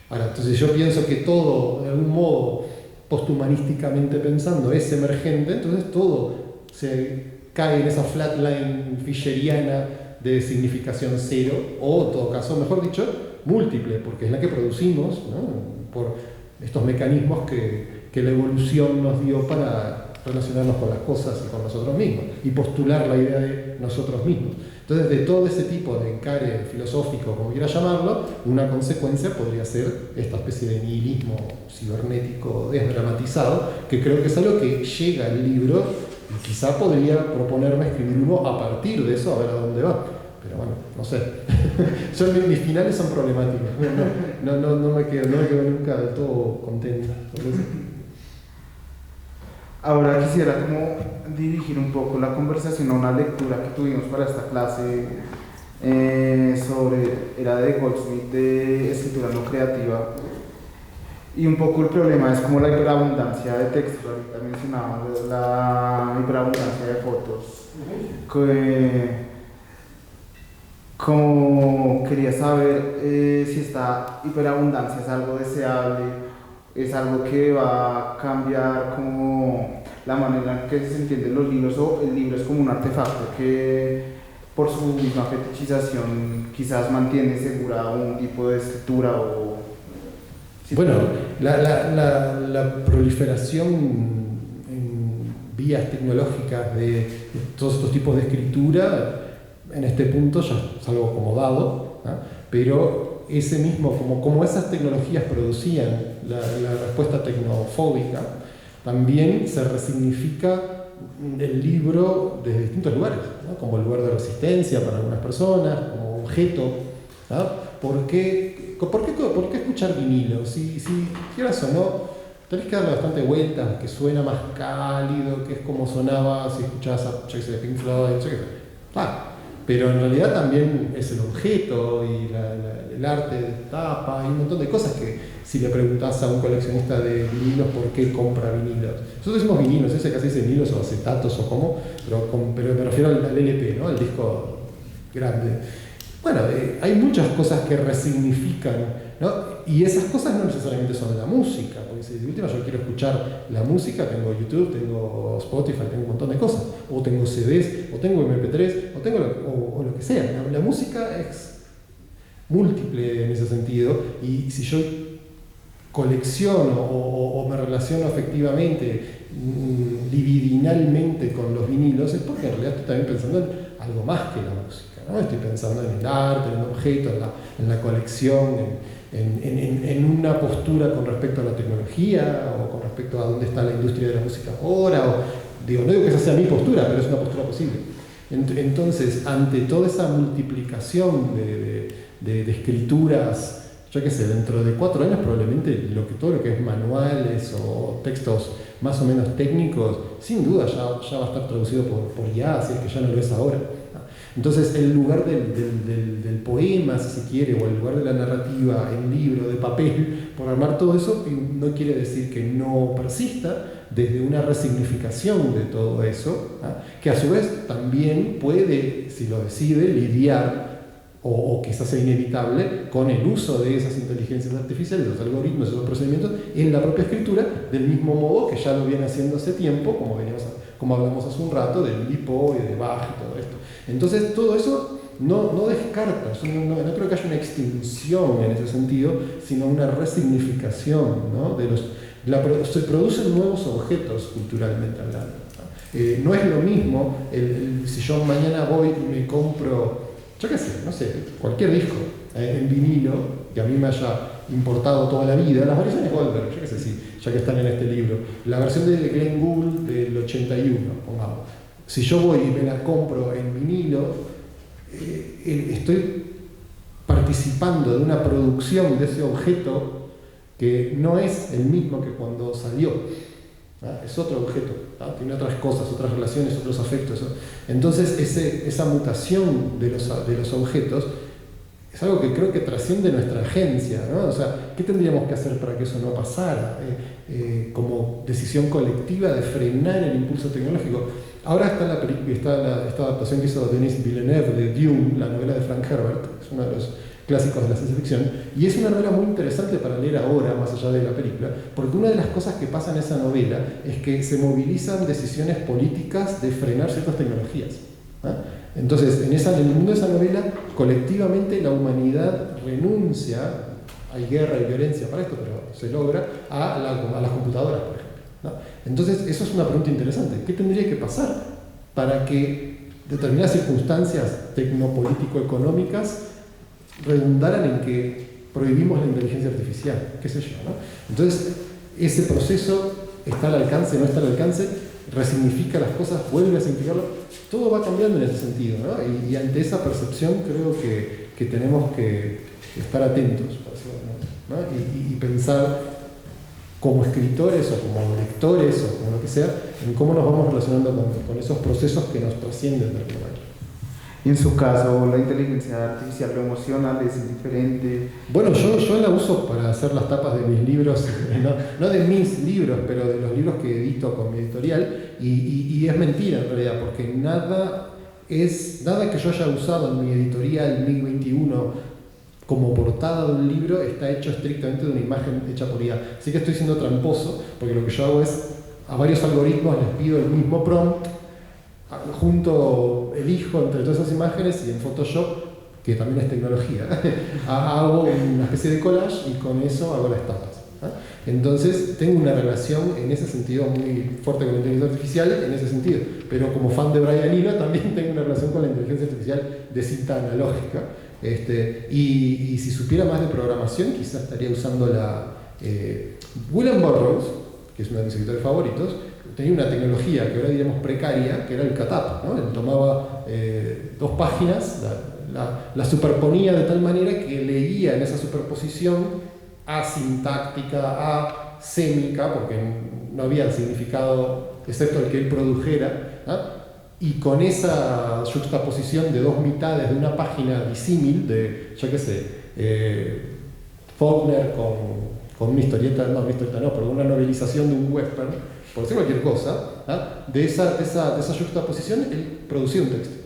[SPEAKER 3] Ahora, entonces yo pienso que todo, de algún modo, posthumanísticamente pensando, es emergente, entonces todo se cae en esa flatline fischeriana de significación cero, o en todo caso, mejor dicho, múltiple, porque es la que producimos, ¿no? Por estos mecanismos que la evolución nos dio para relacionarnos con las cosas y con nosotros mismos, y postular la idea de nosotros mismos. Entonces, de todo ese tipo de encare filosófico, como quiera llamarlo, una consecuencia podría ser esta especie de nihilismo cibernético desdramatizado, que creo que es algo que llega al libro, y quizá podría proponerme escribir uno a partir de eso, a ver a dónde va. Pero bueno, no sé. Mis finales son problemáticos. No me quedo nunca del todo contento con eso.
[SPEAKER 2] Ahora quisiera como dirigir un poco la conversación a una lectura que tuvimos para esta clase era de Goldsmith, de escritura no creativa, y un poco el problema es como la hiperabundancia de textos. Ahorita mencionábamos la hiperabundancia de fotos, como quería saber si esta hiperabundancia es algo deseable, es algo que va a cambiar como la manera en que se entienden los libros, o el libro es como un artefacto que por su misma fetichización quizás mantiene segura un tipo de escritura o...
[SPEAKER 3] Bueno, la proliferación en vías tecnológicas de todos estos tipos de escritura en este punto ya es algo como dado, ¿no? Pero ese mismo, como esas tecnologías producían la respuesta tecnofóbica, también se resignifica el libro desde distintos lugares, ¿no? Como lugar de resistencia para algunas personas, como objeto, ¿no? ¿Por qué escuchar vinilo? Si quieras o no, tenés que darle bastante vueltas, que suena más cálido, que es como sonaba si escuchabas a Pink Floyd, pero en realidad también es el objeto y el arte de tapa y un montón de cosas que si le preguntás a un coleccionista de vinilos por qué compra vinilos. Nosotros decimos vinilos, ese casi dice vinilos o acetatos o cómo, pero me refiero al LP, ¿no? Al disco grande. Bueno, hay muchas cosas que resignifican, ¿no? Y esas cosas no necesariamente son de la música, porque si de última yo quiero escuchar la música, tengo YouTube, tengo Spotify, tengo un montón de cosas, o tengo CDs, o tengo MP3, o tengo lo que sea. La música es múltiple en ese sentido, y si yo colecciono o me relaciono afectivamente, libidinalmente con los vinilos, es porque en realidad estoy también pensando en algo más que la música, ¿no? Estoy pensando en el arte, en el objeto, en la colección, en una postura con respecto a la tecnología o con respecto a dónde está la industria de la música ahora. No digo que esa sea mi postura, pero es una postura posible. Entonces, ante toda esa multiplicación de escrituras. Yo qué sé, dentro de 4 años probablemente todo lo que es manuales o textos más o menos técnicos, sin duda ya va a estar traducido por IA, si es que ya no lo es ahora. Entonces el lugar del poema, si se quiere, o el lugar de la narrativa en libro, de papel, por armar todo eso, no quiere decir que no persista desde una resignificación de todo eso, que a su vez también puede, si lo decide, lidiar o quizás sea inevitable con el uso de esas inteligencias artificiales, los algoritmos, esos procedimientos en la propia escritura, del mismo modo que ya lo viene haciendo hace tiempo, como hablamos hace un rato, del Lipo y de Bach y todo esto. Entonces todo eso no descarta, no creo que haya una extinción en ese sentido, sino una resignificación, ¿no? Se producen nuevos objetos culturalmente hablando. No es lo mismo si yo mañana voy y me compro, yo qué sé, no sé, cualquier disco en vinilo que a mí me haya importado toda la vida, las variaciones Goldberg, yo qué sé, sí, ya que están en este libro, la versión de Glenn Gould del 81, pongamos. Si yo voy y me la compro en vinilo, estoy participando de una producción de ese objeto que no es el mismo que cuando salió. Es otro objeto, tiene otras cosas, otras relaciones, otros afectos. Entonces esa mutación de los objetos es algo que creo que trasciende nuestra agencia, ¿no? O sea, ¿qué tendríamos que hacer para que eso no pasara? Como decisión colectiva de frenar el impulso tecnológico. Ahora está esta adaptación que hizo Denis Villeneuve de Dune, la novela de Frank Herbert, que es uno de los clásicos de la ciencia ficción, y es una novela muy interesante para leer ahora, más allá de la película, porque una de las cosas que pasa en esa novela es que se movilizan decisiones políticas de frenar ciertas tecnologías. Entonces, en el mundo de esa novela, colectivamente la humanidad renuncia, hay guerra y violencia para esto, pero se logra, a las computadoras, por ejemplo, ¿no? Entonces, eso es una pregunta interesante. ¿Qué tendría que pasar para que determinadas circunstancias tecnopolítico-económicas redundaran en que prohibimos la inteligencia artificial, qué sé yo, ¿no? Entonces, ese proceso está al alcance, no está al alcance, resignifica las cosas, vuelve a significarlo, todo va cambiando en ese sentido, ¿no? Y ante esa percepción creo que tenemos que estar atentos, ¿no? Y pensar como escritores o como lectores o como lo que sea, en cómo nos vamos relacionando con esos procesos que nos trascienden de alguna manera.
[SPEAKER 2] Y en su caso, la inteligencia artificial, lo emocional es indiferente.
[SPEAKER 3] Bueno, yo la uso para hacer las tapas de mis libros, no de mis libros, pero de los libros que edito con mi editorial, y es mentira en realidad, porque nada que yo haya usado en mi editorial MiG-21 como portada de un libro está hecho estrictamente de una imagen hecha por IA. Así que estoy siendo tramposo, porque lo que yo hago es, a varios algoritmos les pido el mismo prompt, elijo entre todas esas imágenes y en Photoshop, que también es tecnología, hago una especie de collage y con eso hago las tapas. Entonces tengo una relación en ese sentido muy fuerte con la inteligencia artificial, en ese sentido, pero como fan de Brian Eno también tengo una relación con la inteligencia artificial de cinta analógica, y si supiera más de programación quizás estaría usando William Burroughs, que es uno de mis escritores favoritos, tenía una tecnología que ahora diríamos precaria, que era el CATAP, ¿no? Él tomaba 2 páginas, la superponía de tal manera que leía en esa superposición asintáctica, asémica, porque no había significado excepto el que él produjera, ¿no? Y con esa juxtaposición de 2 mitades de una página disímil de, yo qué sé, Faulkner con una historieta, pero una novelización de un western, por decir cualquier cosa, de esa juxtaposición él producía un texto.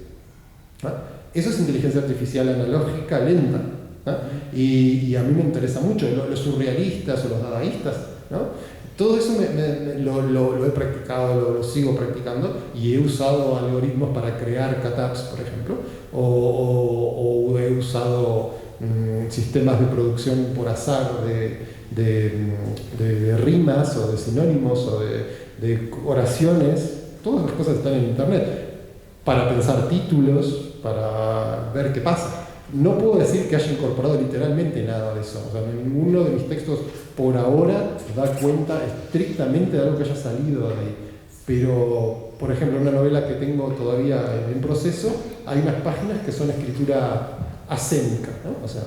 [SPEAKER 3] Eso es inteligencia artificial analógica lenta, y a mí me interesa mucho, los surrealistas o los dadaístas, ¿no? Todo eso lo he practicado, lo sigo practicando, y he usado algoritmos para crear cataps, por ejemplo, o he usado sistemas de producción por azar de rimas o de sinónimos o de oraciones. Todas las cosas están en internet para pensar títulos, para ver qué pasa. No puedo decir que haya incorporado literalmente nada de eso, o sea, ninguno de mis textos por ahora da cuenta estrictamente de algo que haya salido de ahí, pero por ejemplo en una novela que tengo todavía en proceso hay unas páginas que son escritura acénica, ¿no? O sea,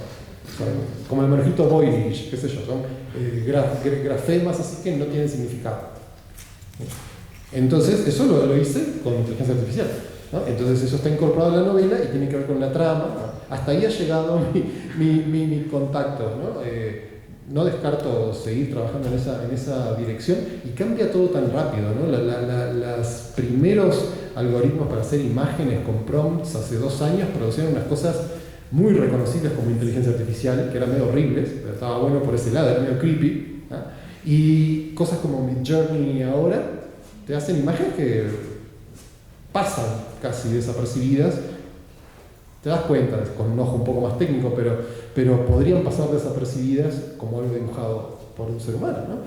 [SPEAKER 3] como el manuscrito Voynich, qué sé yo, son grafemas así que no tienen significado. Entonces, eso lo hice con inteligencia artificial, ¿no? Entonces, eso está incorporado en la novela y tiene que ver con la trama, ¿no? Hasta ahí ha llegado mi contacto, ¿no? No descarto seguir trabajando en esa dirección y cambia todo tan rápido, ¿no? Los primeros algoritmos para hacer imágenes con prompts hace 2 años producieron unas cosas muy reconocibles como inteligencia artificial, que eran medio horribles, pero estaba bueno por ese lado, era medio creepy, ¿no? Y cosas como Midjourney ahora te hacen imágenes que pasan casi desapercibidas. Te das cuenta, con un ojo un poco más técnico, pero podrían pasar desapercibidas como algo dibujado por un ser humano, ¿no?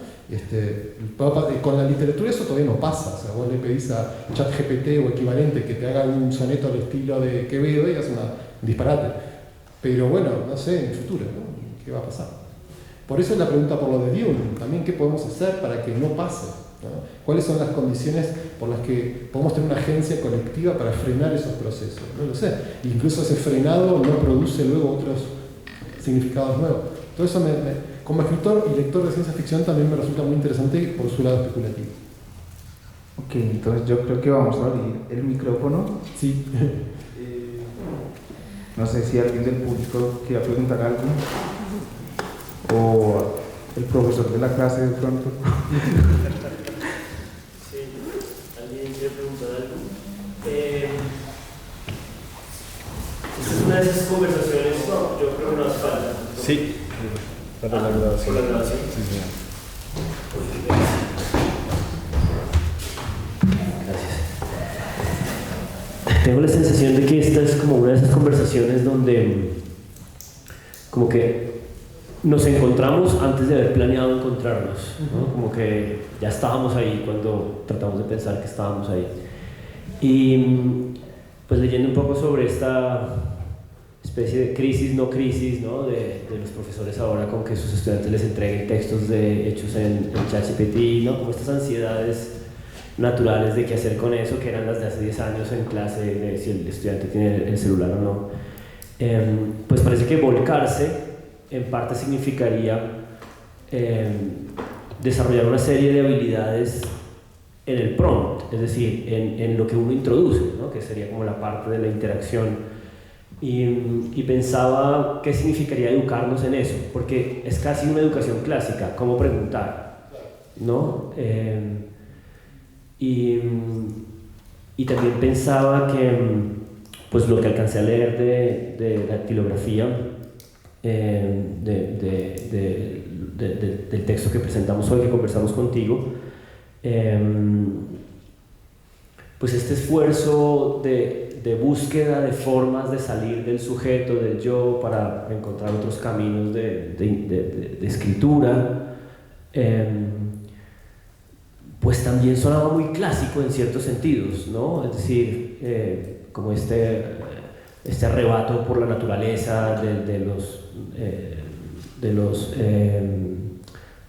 [SPEAKER 3] Con la literatura eso todavía no pasa. O sea, vos le pedís a ChatGPT o equivalente que te haga un soneto al estilo de Quevedo y hace un disparate. Pero bueno, no sé, en el futuro, ¿no? ¿Qué va a pasar? Por eso es la pregunta por lo de Dune. También, ¿qué podemos hacer para que no pase? ¿No? ¿Cuáles son las condiciones por las que podemos tener una agencia colectiva para frenar esos procesos? No lo sé. Incluso ese frenado no produce luego otros significados nuevos. Todo eso como escritor y lector de ciencia ficción también me resulta muy interesante por su lado especulativo.
[SPEAKER 2] Ok, entonces yo creo que vamos a abrir el micrófono.
[SPEAKER 3] Sí.
[SPEAKER 2] No sé si alguien del público quiera preguntar algo. O el profesor de la clase de pronto.
[SPEAKER 4] ¿Alguien quiere preguntar algo? Esta es una de esas conversaciones, no, yo creo que no hace falta.
[SPEAKER 5] Sí, para la grabación.
[SPEAKER 4] Por la grabación.
[SPEAKER 5] Sí, señor.
[SPEAKER 4] Gracias. Tengo la sensación de que esta es como una de esas conversaciones donde como que nos encontramos antes de haber planeado encontrarnos, ¿no? Como que ya estábamos ahí cuando tratamos de pensar que estábamos ahí. Y pues leyendo un poco sobre esta especie de crisis, no crisis, ¿no? de los profesores ahora con que sus estudiantes les entreguen textos hechos en ChatGPT, ¿no? Como estas ansiedades naturales de qué hacer con eso, que eran las de hace 10 años en clase, de si el estudiante tiene el celular o no. Pues parece que volcarse en parte significaría desarrollar una serie de habilidades en el prompt, es decir, en lo que uno introduce, ¿no? Que sería como la parte de la interacción. Y pensaba qué significaría educarnos en eso, porque es casi una educación clásica, cómo preguntar, ¿no? Y también pensaba que pues lo que alcancé a leer de dactilografía, del texto que presentamos hoy, que conversamos contigo, pues este esfuerzo de búsqueda de formas de salir del sujeto, del yo, para encontrar otros caminos de escritura, pues también sonaba muy clásico en ciertos sentidos, ¿no? Es decir, como este arrebato por la naturaleza de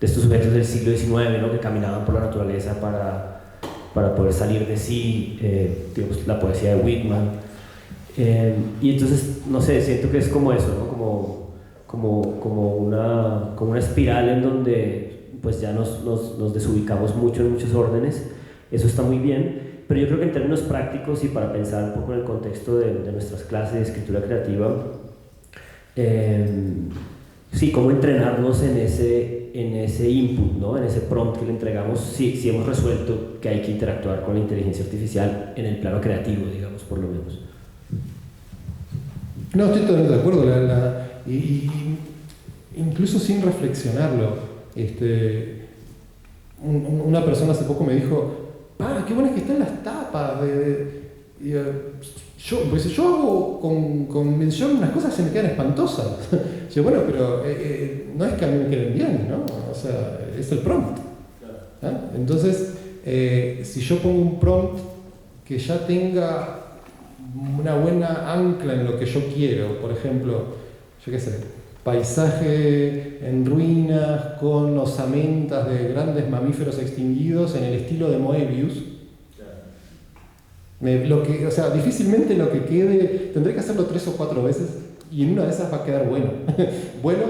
[SPEAKER 4] estos sujetos del siglo XIX, ¿no? Que caminaban por la naturaleza para poder salir de sí, digamos, la poesía de Whitman. Y entonces, no sé, siento que es como eso, ¿no? Como una espiral en donde pues ya nos desubicamos mucho en muchos órdenes. Eso está muy bien, pero yo creo que en términos prácticos y para pensar un poco en el contexto de nuestras clases de escritura creativa, sí, cómo entrenarnos en ese input, ¿no? En ese prompt que le entregamos, si hemos resuelto que hay que interactuar con la inteligencia artificial en el plano creativo, digamos, por lo menos.
[SPEAKER 3] No, estoy totalmente de acuerdo, incluso sin reflexionarlo. Una persona hace poco me dijo, qué bueno es que están las tapas. Yo hago con mención unas cosas que se me quedan espantosas. Yo, bueno, pero no es que a mí me queden bien, ¿no? O sea, es el prompt. ¿Ah? Entonces, si yo pongo un prompt que ya tenga una buena ancla en lo que yo quiero, por ejemplo, yo qué sé, paisaje en ruinas con osamentas de grandes mamíferos extinguidos en el estilo de Moebius, difícilmente lo que quede, tendré que hacerlo 3 o 4 veces y en una de esas va a quedar bueno. Bueno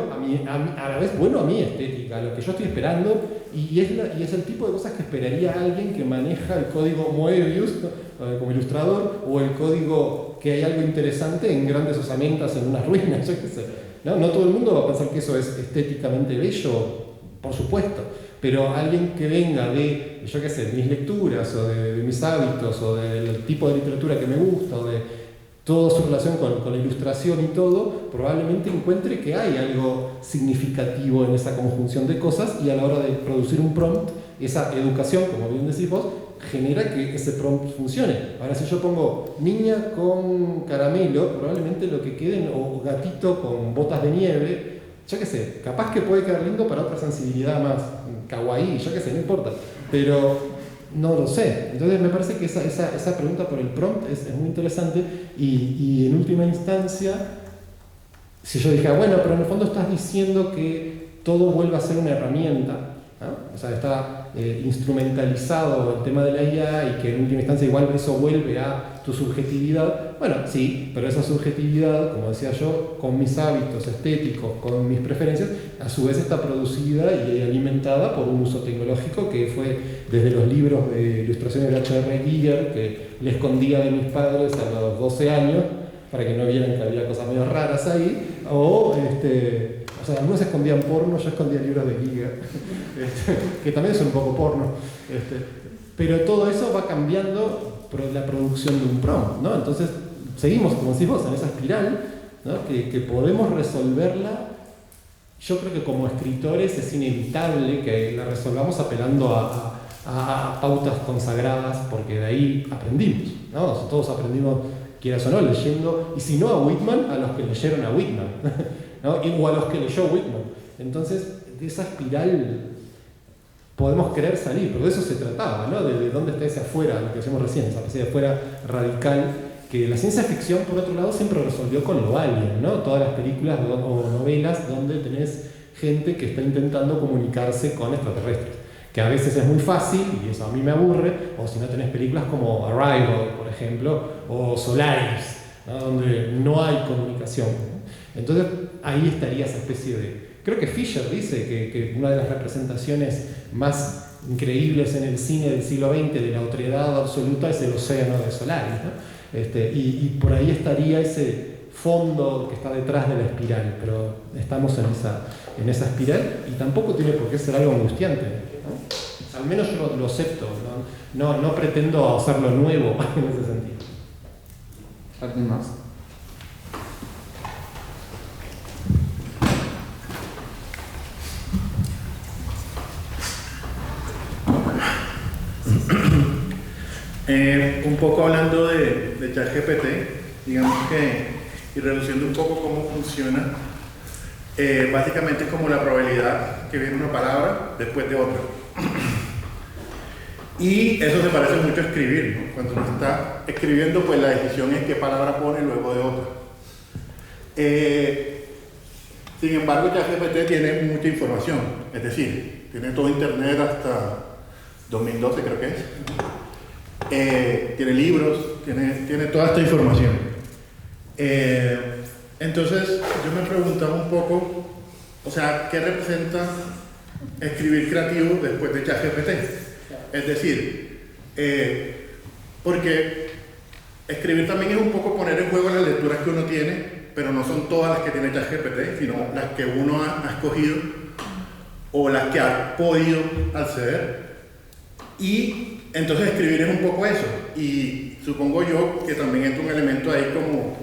[SPEAKER 3] a la vez bueno a mi estética, a lo que yo estoy esperando, y es el tipo de cosas que esperaría alguien que maneja el código Moebius, ¿no? Como ilustrador, o el código que hay algo interesante en grandes osamentas en unas ruinas, yo qué sé. No todo el mundo va a pensar que eso es estéticamente bello, por supuesto, pero alguien que venga de, yo qué sé, mis lecturas, o de mis hábitos, o del tipo de literatura que me gusta, o de toda su relación con la ilustración y todo, probablemente encuentre que hay algo significativo en esa conjunción de cosas, y a la hora de producir un prompt, esa educación, como bien decís vos, genera que ese prompt funcione. Ahora, si yo pongo niña con caramelo, probablemente lo que quede, o gatito con botas de nieve, yo qué sé, capaz que puede quedar lindo para otra sensibilidad más kawaii, yo qué sé, no importa, pero no lo sé. Entonces me parece que esa pregunta por el prompt es muy interesante, y en última instancia, si yo dijera, bueno, pero en el fondo estás diciendo que todo vuelve a ser una herramienta, ¿no? O sea, está instrumentalizado el tema de la IA, y que en última instancia igual eso vuelve a tu subjetividad. Bueno, sí, pero esa subjetividad, como decía yo, con mis hábitos estéticos, con mis preferencias, a su vez está producida y alimentada por un uso tecnológico que fue desde los libros de ilustraciones de H.R. Giger, que le escondía de mis padres a los 12 años para que no vieran que había cosas medio raras ahí, o sea, algunos escondían porno, yo escondía libros de Giger, que también son un poco porno, pero todo eso va cambiando la producción de un prompt, ¿no? Entonces seguimos, como decís vos, en esa espiral, ¿no? que podemos resolverla. Yo creo que como escritores es inevitable que la resolvamos apelando a pautas consagradas, porque de ahí aprendimos, ¿no? Todos aprendimos, quieras o no, leyendo, y si no a Whitman, a los que leyeron a Whitman, ¿no? O a los que leyó Whitman. Entonces, de esa espiral podemos querer salir, pero de eso se trataba, ¿no? De dónde está ese afuera, lo que decíamos recién, ese afuera radical, que la ciencia ficción, por otro lado, siempre resolvió con lo alien, ¿no? Todas las películas o novelas donde tenés gente que está intentando comunicarse con extraterrestres, que a veces es muy fácil, y eso a mí me aburre, o si no tenés películas como Arrival, por ejemplo, o Solaris, ¿no? Donde no hay comunicación, ¿no? Entonces ahí estaría esa especie de... Creo que Fisher dice que una de las representaciones más increíbles en el cine del siglo XX de la otredad absoluta es el océano de Solaris, ¿no? Y por ahí estaría ese fondo que está detrás de la espiral, pero estamos en esa espiral, y tampoco tiene por qué ser algo angustiante, ¿no? Al menos yo lo acepto, no pretendo hacerlo nuevo en ese sentido.
[SPEAKER 2] ¿Alguien más?
[SPEAKER 6] Un poco hablando de ChatGPT, digamos que, y reduciendo un poco cómo funciona, básicamente es como la probabilidad que viene una palabra después de otra. Y eso se parece mucho a escribir, ¿no? Cuando uno está escribiendo, pues la decisión es qué palabra pone luego de otra. Sin embargo, ChatGPT tiene mucha información, es decir, tiene todo internet hasta 2012 creo que es. Tiene libros, tiene toda esta información. Entonces yo me preguntaba un poco, o sea, ¿qué representa escribir creativo después de ChatGPT? Es decir, porque escribir también es un poco poner en juego las lecturas que uno tiene, pero no son todas las que tiene ChatGPT, sino las que uno ha escogido o las que ha podido acceder. Y entonces escribir es un poco eso, y supongo yo que también entra un elemento ahí como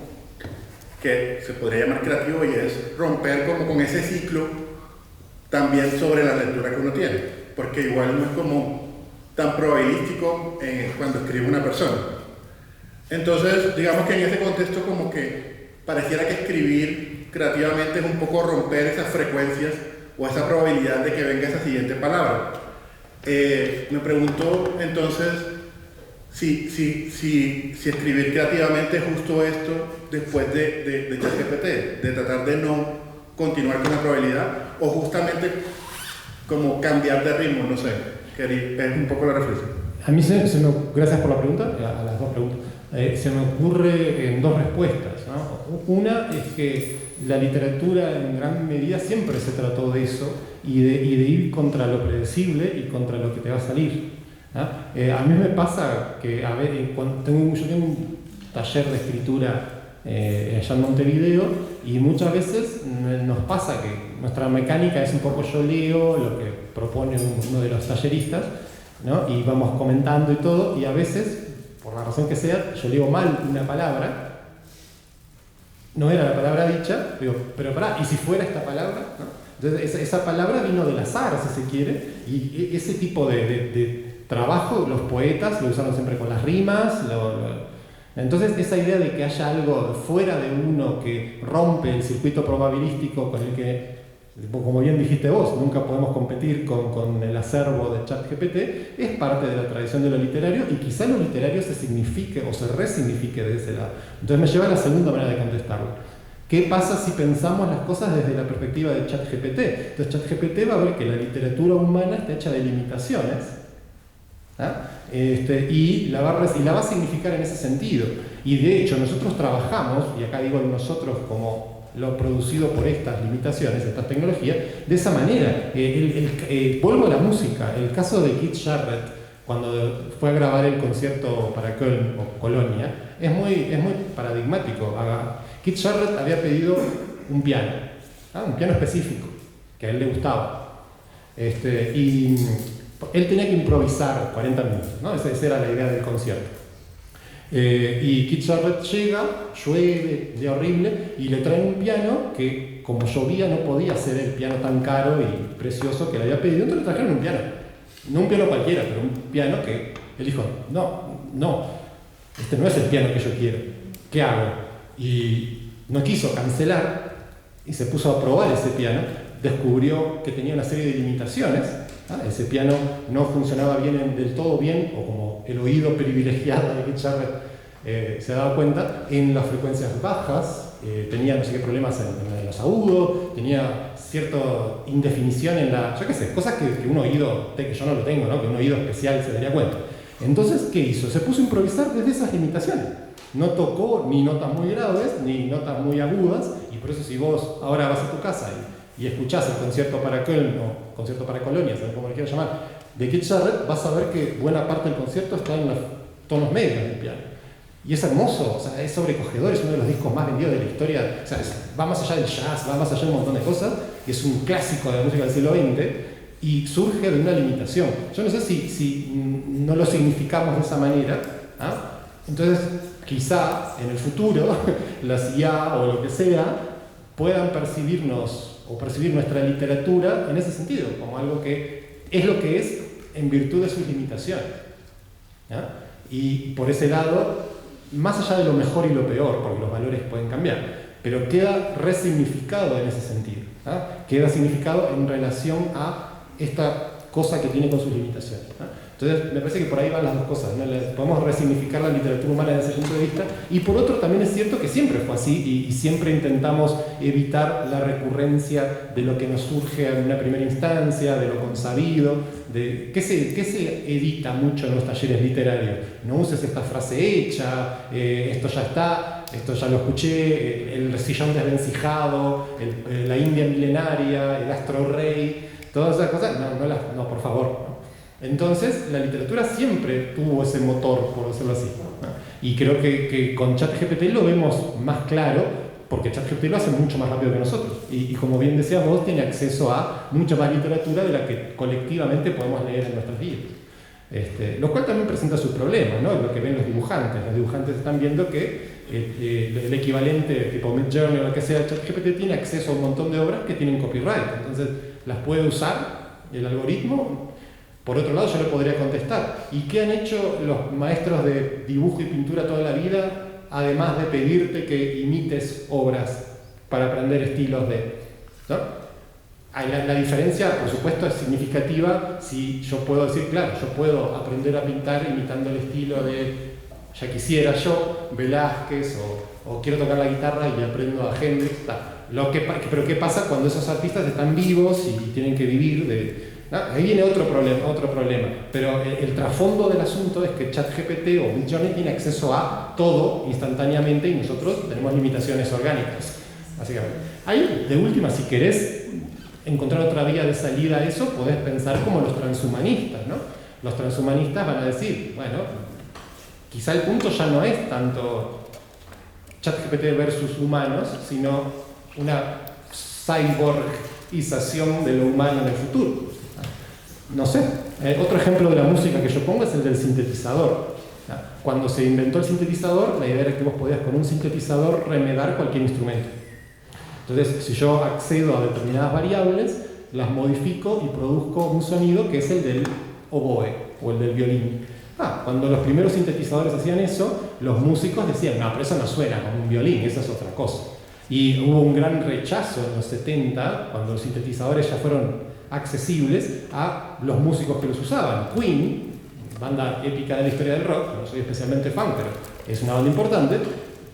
[SPEAKER 6] que se podría llamar creativo, y es romper como con ese ciclo también sobre la lectura que uno tiene, porque igual no es como tan probabilístico cuando escribe una persona. Entonces digamos que en ese contexto como que pareciera que escribir creativamente es un poco romper esas frecuencias o esa probabilidad de que venga esa siguiente palabra. Me pregunto entonces si escribir creativamente es justo esto después de ChatGPT, de tratar de no continuar con la probabilidad, o justamente como cambiar de ritmo, no sé, es un poco la reflexión.
[SPEAKER 3] A mí gracias por la pregunta, a las dos preguntas, se me ocurre en dos respuestas, ¿no? Una es que la literatura en gran medida siempre se trató de eso y de ir contra lo predecible y contra lo que te va a salir. A mí me pasa que cuando yo tengo un taller de escritura allá en Montevideo y muchas veces nos pasa que nuestra mecánica es un poco yo leo lo que propone uno de los talleristas, ¿no? Y vamos comentando y todo, y a veces, por la razón que sea, yo leo mal una palabra, no era la palabra dicha, digo, pero pará, ¿y si fuera esta palabra? ¿No? Entonces esa palabra vino del azar, si se quiere, y ese tipo de trabajo los poetas lo usaron siempre con las rimas, entonces esa idea de que haya algo fuera de uno que rompe el circuito probabilístico con el que, como bien dijiste vos, nunca podemos competir con el acervo de ChatGPT, es parte de la tradición de lo literario y quizá lo literario se signifique o se resignifique de ese lado. Entonces me lleva a la segunda manera de contestarlo. ¿Qué pasa si pensamos las cosas desde la perspectiva de ChatGPT? Entonces ChatGPT va a ver que la literatura humana está hecha de limitaciones, y la va a significar en ese sentido. Y de hecho nosotros trabajamos, y acá digo nosotros como lo producido por estas limitaciones, estas tecnologías, de esa manera. Vuelvo a la música. El caso de Keith Jarrett, cuando fue a grabar el concierto para Köln o Colonia, es muy paradigmático. Keith Jarrett había pedido un piano específico, que a él le gustaba. Y él tenía que improvisar 40 minutos, ¿no? Esa era la idea del concierto. Y Keith Jarrett llega, llueve, día horrible, y le traen un piano que, como llovía, no podía ser el piano tan caro y precioso que le había pedido. Entonces le trajeron un piano. No un piano cualquiera, pero un piano que él dijo, no, este no es el piano que yo quiero. ¿Qué hago? Y no quiso cancelar y se puso a probar ese piano. Descubrió que tenía una serie de limitaciones. Ese piano no funcionaba del todo bien, o como el oído privilegiado de Keith Jarrett se daba cuenta, en las frecuencias bajas, tenía no sé qué problemas en los agudos, tenía cierta indefinición en cosas que un oído, que yo no lo tengo, ¿no? Que un oído especial se daría cuenta. Entonces, ¿qué hizo? Se puso a improvisar desde esas limitaciones. No tocó ni notas muy graves, ni notas muy agudas, y por eso si vos ahora vas a tu casa y escuchás el concierto para Köln o concierto para Colonia, ¿sabes cómo le quieras llamar?, de Keith Jarrett, vas a ver que buena parte del concierto está en los tonos medios del piano. Y es hermoso, o sea, es sobrecogedor, es uno de los discos más vendidos de la historia, o sea, va más allá del jazz, va más allá de un montón de cosas, y es un clásico de la música del siglo XX, y surge de una limitación. Yo no sé si no lo significamos de esa manera, entonces quizá en el futuro las IA o lo que sea puedan percibirnos o percibir nuestra literatura en ese sentido, como algo que es lo que es en virtud de sus limitaciones. Y por ese lado, más allá de lo mejor y lo peor, porque los valores pueden cambiar, pero queda resignificado en ese sentido, queda significado en relación a esta cosa que tiene con sus limitaciones. Entonces, me parece que por ahí van las dos cosas, ¿no? Podemos resignificar la literatura humana desde ese punto de vista, y por otro también es cierto que siempre fue así, y siempre intentamos evitar la recurrencia de lo que nos surge en una primera instancia, de lo consabido, de ¿qué se edita mucho en los talleres literarios? No uses esta frase hecha, esto ya está, esto ya lo escuché, el sillón desvencijado, la India milenaria, el astro rey, todas esas cosas, no, por favor. Entonces, la literatura siempre tuvo ese motor, por decirlo así, ¿no? Y creo que con ChatGPT lo vemos más claro, porque ChatGPT lo hace mucho más rápido que nosotros. Y como bien decías vos, tiene acceso a mucha más literatura de la que colectivamente podemos leer en nuestras vidas. Lo cual también presenta sus problemas, ¿no? Lo que ven los dibujantes. Los dibujantes están viendo que el equivalente, tipo Midjourney o lo que sea, ChatGPT tiene acceso a un montón de obras que tienen copyright. Entonces, las puede usar el algoritmo. Por otro lado, yo le podría contestar, ¿y qué han hecho los maestros de dibujo y pintura toda la vida, además de pedirte que imites obras para aprender estilos ¿no? La diferencia, por supuesto, es significativa si yo puedo decir, claro, yo puedo aprender a pintar imitando el estilo de, ya quisiera yo, Velázquez, o quiero tocar la guitarra y aprendo a Hendrix, pero ¿qué pasa cuando esos artistas están vivos y tienen que vivir ¿no? Ahí viene otro problema. Pero el trasfondo del asunto es que ChatGPT o Midjourney tiene acceso a todo instantáneamente y nosotros tenemos limitaciones orgánicas, básicamente. Ahí, de última, si querés encontrar otra vía de salida a eso, podés pensar como los transhumanistas, ¿no? Los transhumanistas van a decir, bueno, quizá el punto ya no es tanto ChatGPT versus humanos, sino una cyborgización de lo humano en el futuro. No sé, otro ejemplo de la música que yo pongo es el del sintetizador. Cuando se inventó el sintetizador, la idea era que vos podías con un sintetizador remedar cualquier instrumento. Entonces, si yo accedo a determinadas variables, las modifico y produzco un sonido que es el del oboe o el del violín. Cuando los primeros sintetizadores hacían eso, los músicos decían, no, pero eso no suena como un violín, eso es otra cosa. Y hubo un gran rechazo en los 70, cuando los sintetizadores ya fueron accesibles, a los músicos que los usaban. Queen, banda épica de la historia del rock, no soy especialmente fan, pero es una banda importante,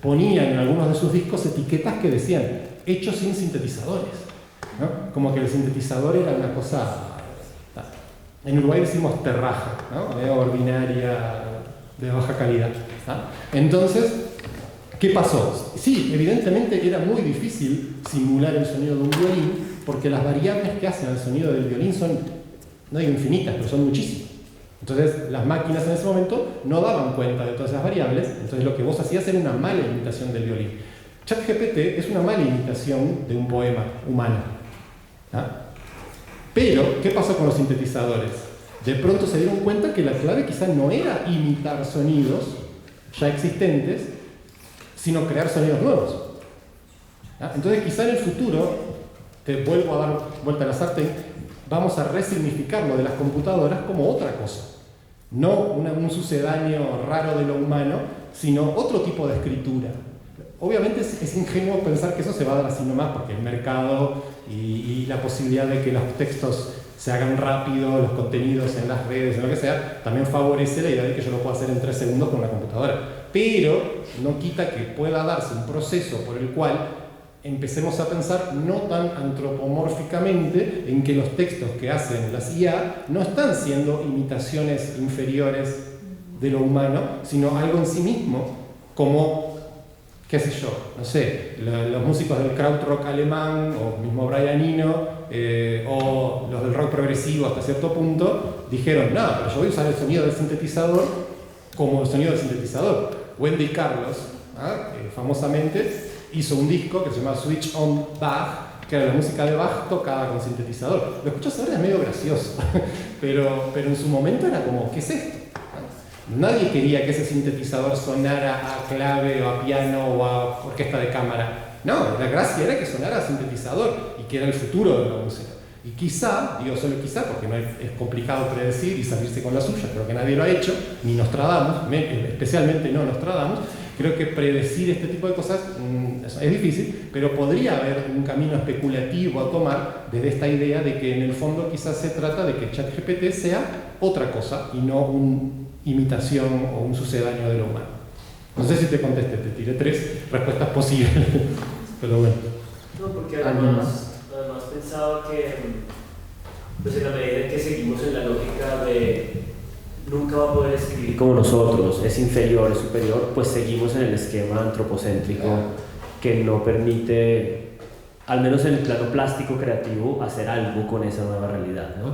[SPEAKER 3] ponían en algunos de sus discos etiquetas que decían, hechos sin sintetizadores, ¿no? Como que el sintetizador era una cosa, en Uruguay decimos terraja, ¿no? Medio ordinaria, de baja calidad, ¿no? Entonces, ¿qué pasó? Sí, evidentemente era muy difícil simular el sonido de un violín, porque las variables que hacen al sonido del violín son, no digo infinitas, pero son muchísimas. Entonces, las máquinas en ese momento no daban cuenta de todas esas variables, entonces lo que vos hacías era una mala imitación del violín. ChatGPT es una mala imitación de un poema humano. Pero, ¿qué pasó con los sintetizadores? De pronto se dieron cuenta que la clave quizá no era imitar sonidos ya existentes, sino crear sonidos nuevos. Entonces, quizá en el futuro, te vuelvo a dar vuelta a la sartén, vamos a resignificar lo de las computadoras como otra cosa. No un sucedáneo raro de lo humano, sino otro tipo de escritura. Obviamente es ingenuo pensar que eso se va a dar así nomás, porque el mercado y la posibilidad de que los textos se hagan rápido, los contenidos en las redes, en lo que sea, también favorece la idea de que yo lo pueda hacer en 3 segundos con una computadora. Pero no quita que pueda darse un proceso por el cual empecemos a pensar no tan antropomórficamente en que los textos que hacen las IA no están siendo imitaciones inferiores de lo humano, sino algo en sí mismo, como, qué sé yo, no sé, los músicos del krautrock alemán, o mismo Brian Eno, o los del rock progresivo hasta cierto punto, dijeron, no, pero yo voy a usar el sonido del sintetizador como el sonido del sintetizador. Wendy Carlos, famosamente, hizo un disco que se llama Switch on Bach, que era la música de Bach tocada con sintetizador. Lo escuchas ahora, es medio gracioso, pero en su momento era como, ¿qué es esto? Nadie quería que ese sintetizador sonara a clave o a piano o a orquesta de cámara. No, la gracia era que sonara a sintetizador y que era el futuro de la música. Y quizá, digo solo quizá, porque no es complicado predecir y salirse con la suya, creo que nadie lo ha hecho, ni Nostradamus, especialmente no Nostradamus. Creo que predecir este tipo de cosas es difícil, pero podría haber un camino especulativo a tomar desde esta idea de que en el fondo quizás se trata de que ChatGPT sea otra cosa y no una imitación o un sucedáneo de lo humano. No sé si te contesté, te tiré 3 respuestas posibles, pero bueno.
[SPEAKER 4] No, porque además pensaba que pues en la medida en que seguimos en la lógica de nunca va a poder escribir como nosotros, es inferior, es superior, pues seguimos en el esquema antropocéntrico que no permite, al menos en el plano plástico creativo, hacer algo con esa nueva realidad, ¿no?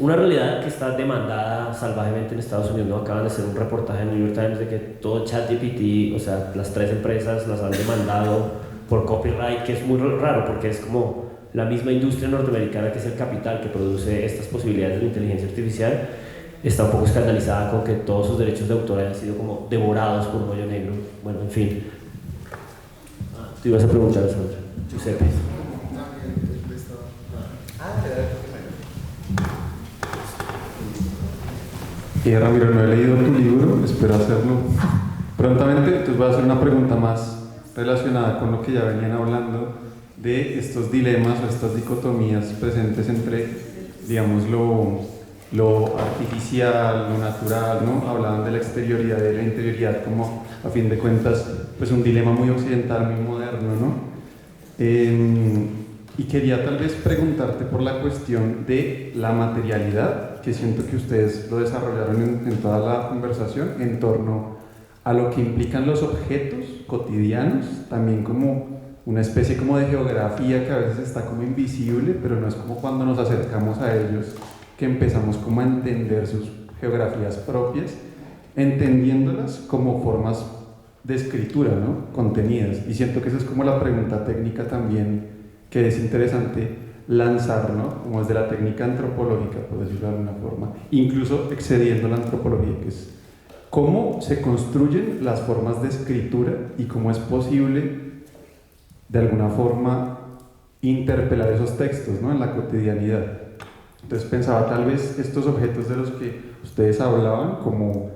[SPEAKER 4] Una realidad que está demandada salvajemente en Estados Unidos, ¿no? Acaban de hacer un reportaje en el New York Times de que todo ChatGPT, o sea, las 3 empresas las han demandado por copyright, que es muy raro porque es como la misma industria norteamericana que es el capital que produce estas posibilidades de la inteligencia artificial, está un poco escandalizada con que todos sus derechos de autor hayan sido como devorados por un hoyo negro. Bueno, en fin. Tú ibas a preguntar, Sandra. Giuseppe.
[SPEAKER 7] Ramiro, no he leído tu libro, espero hacerlo prontamente. Entonces voy a hacer una pregunta más relacionada con lo que ya venían hablando de estos dilemas o estas dicotomías presentes entre, digamos, lo artificial, lo natural, ¿no? Hablaban de la exterioridad y de la interioridad como, a fin de cuentas, pues un dilema muy occidental, muy moderno, ¿no? Y quería tal vez preguntarte por la cuestión de la materialidad, que siento que ustedes lo desarrollaron en toda la conversación, en torno a lo que implican los objetos cotidianos, también como una especie como de geografía que a veces está como invisible, pero no es como cuando nos acercamos a ellos que empezamos como a entender sus geografías propias, entendiéndolas como formas de escritura, ¿no? Contenidas. Y siento que esa es como la pregunta técnica también que es interesante lanzar, ¿no? Como desde la técnica antropológica, por decirlo de alguna forma, incluso excediendo la antropología, que es cómo se construyen las formas de escritura y cómo es posible de alguna forma interpelar esos textos, ¿no? En la cotidianidad. Entonces pensaba tal vez estos objetos de los que ustedes hablaban, como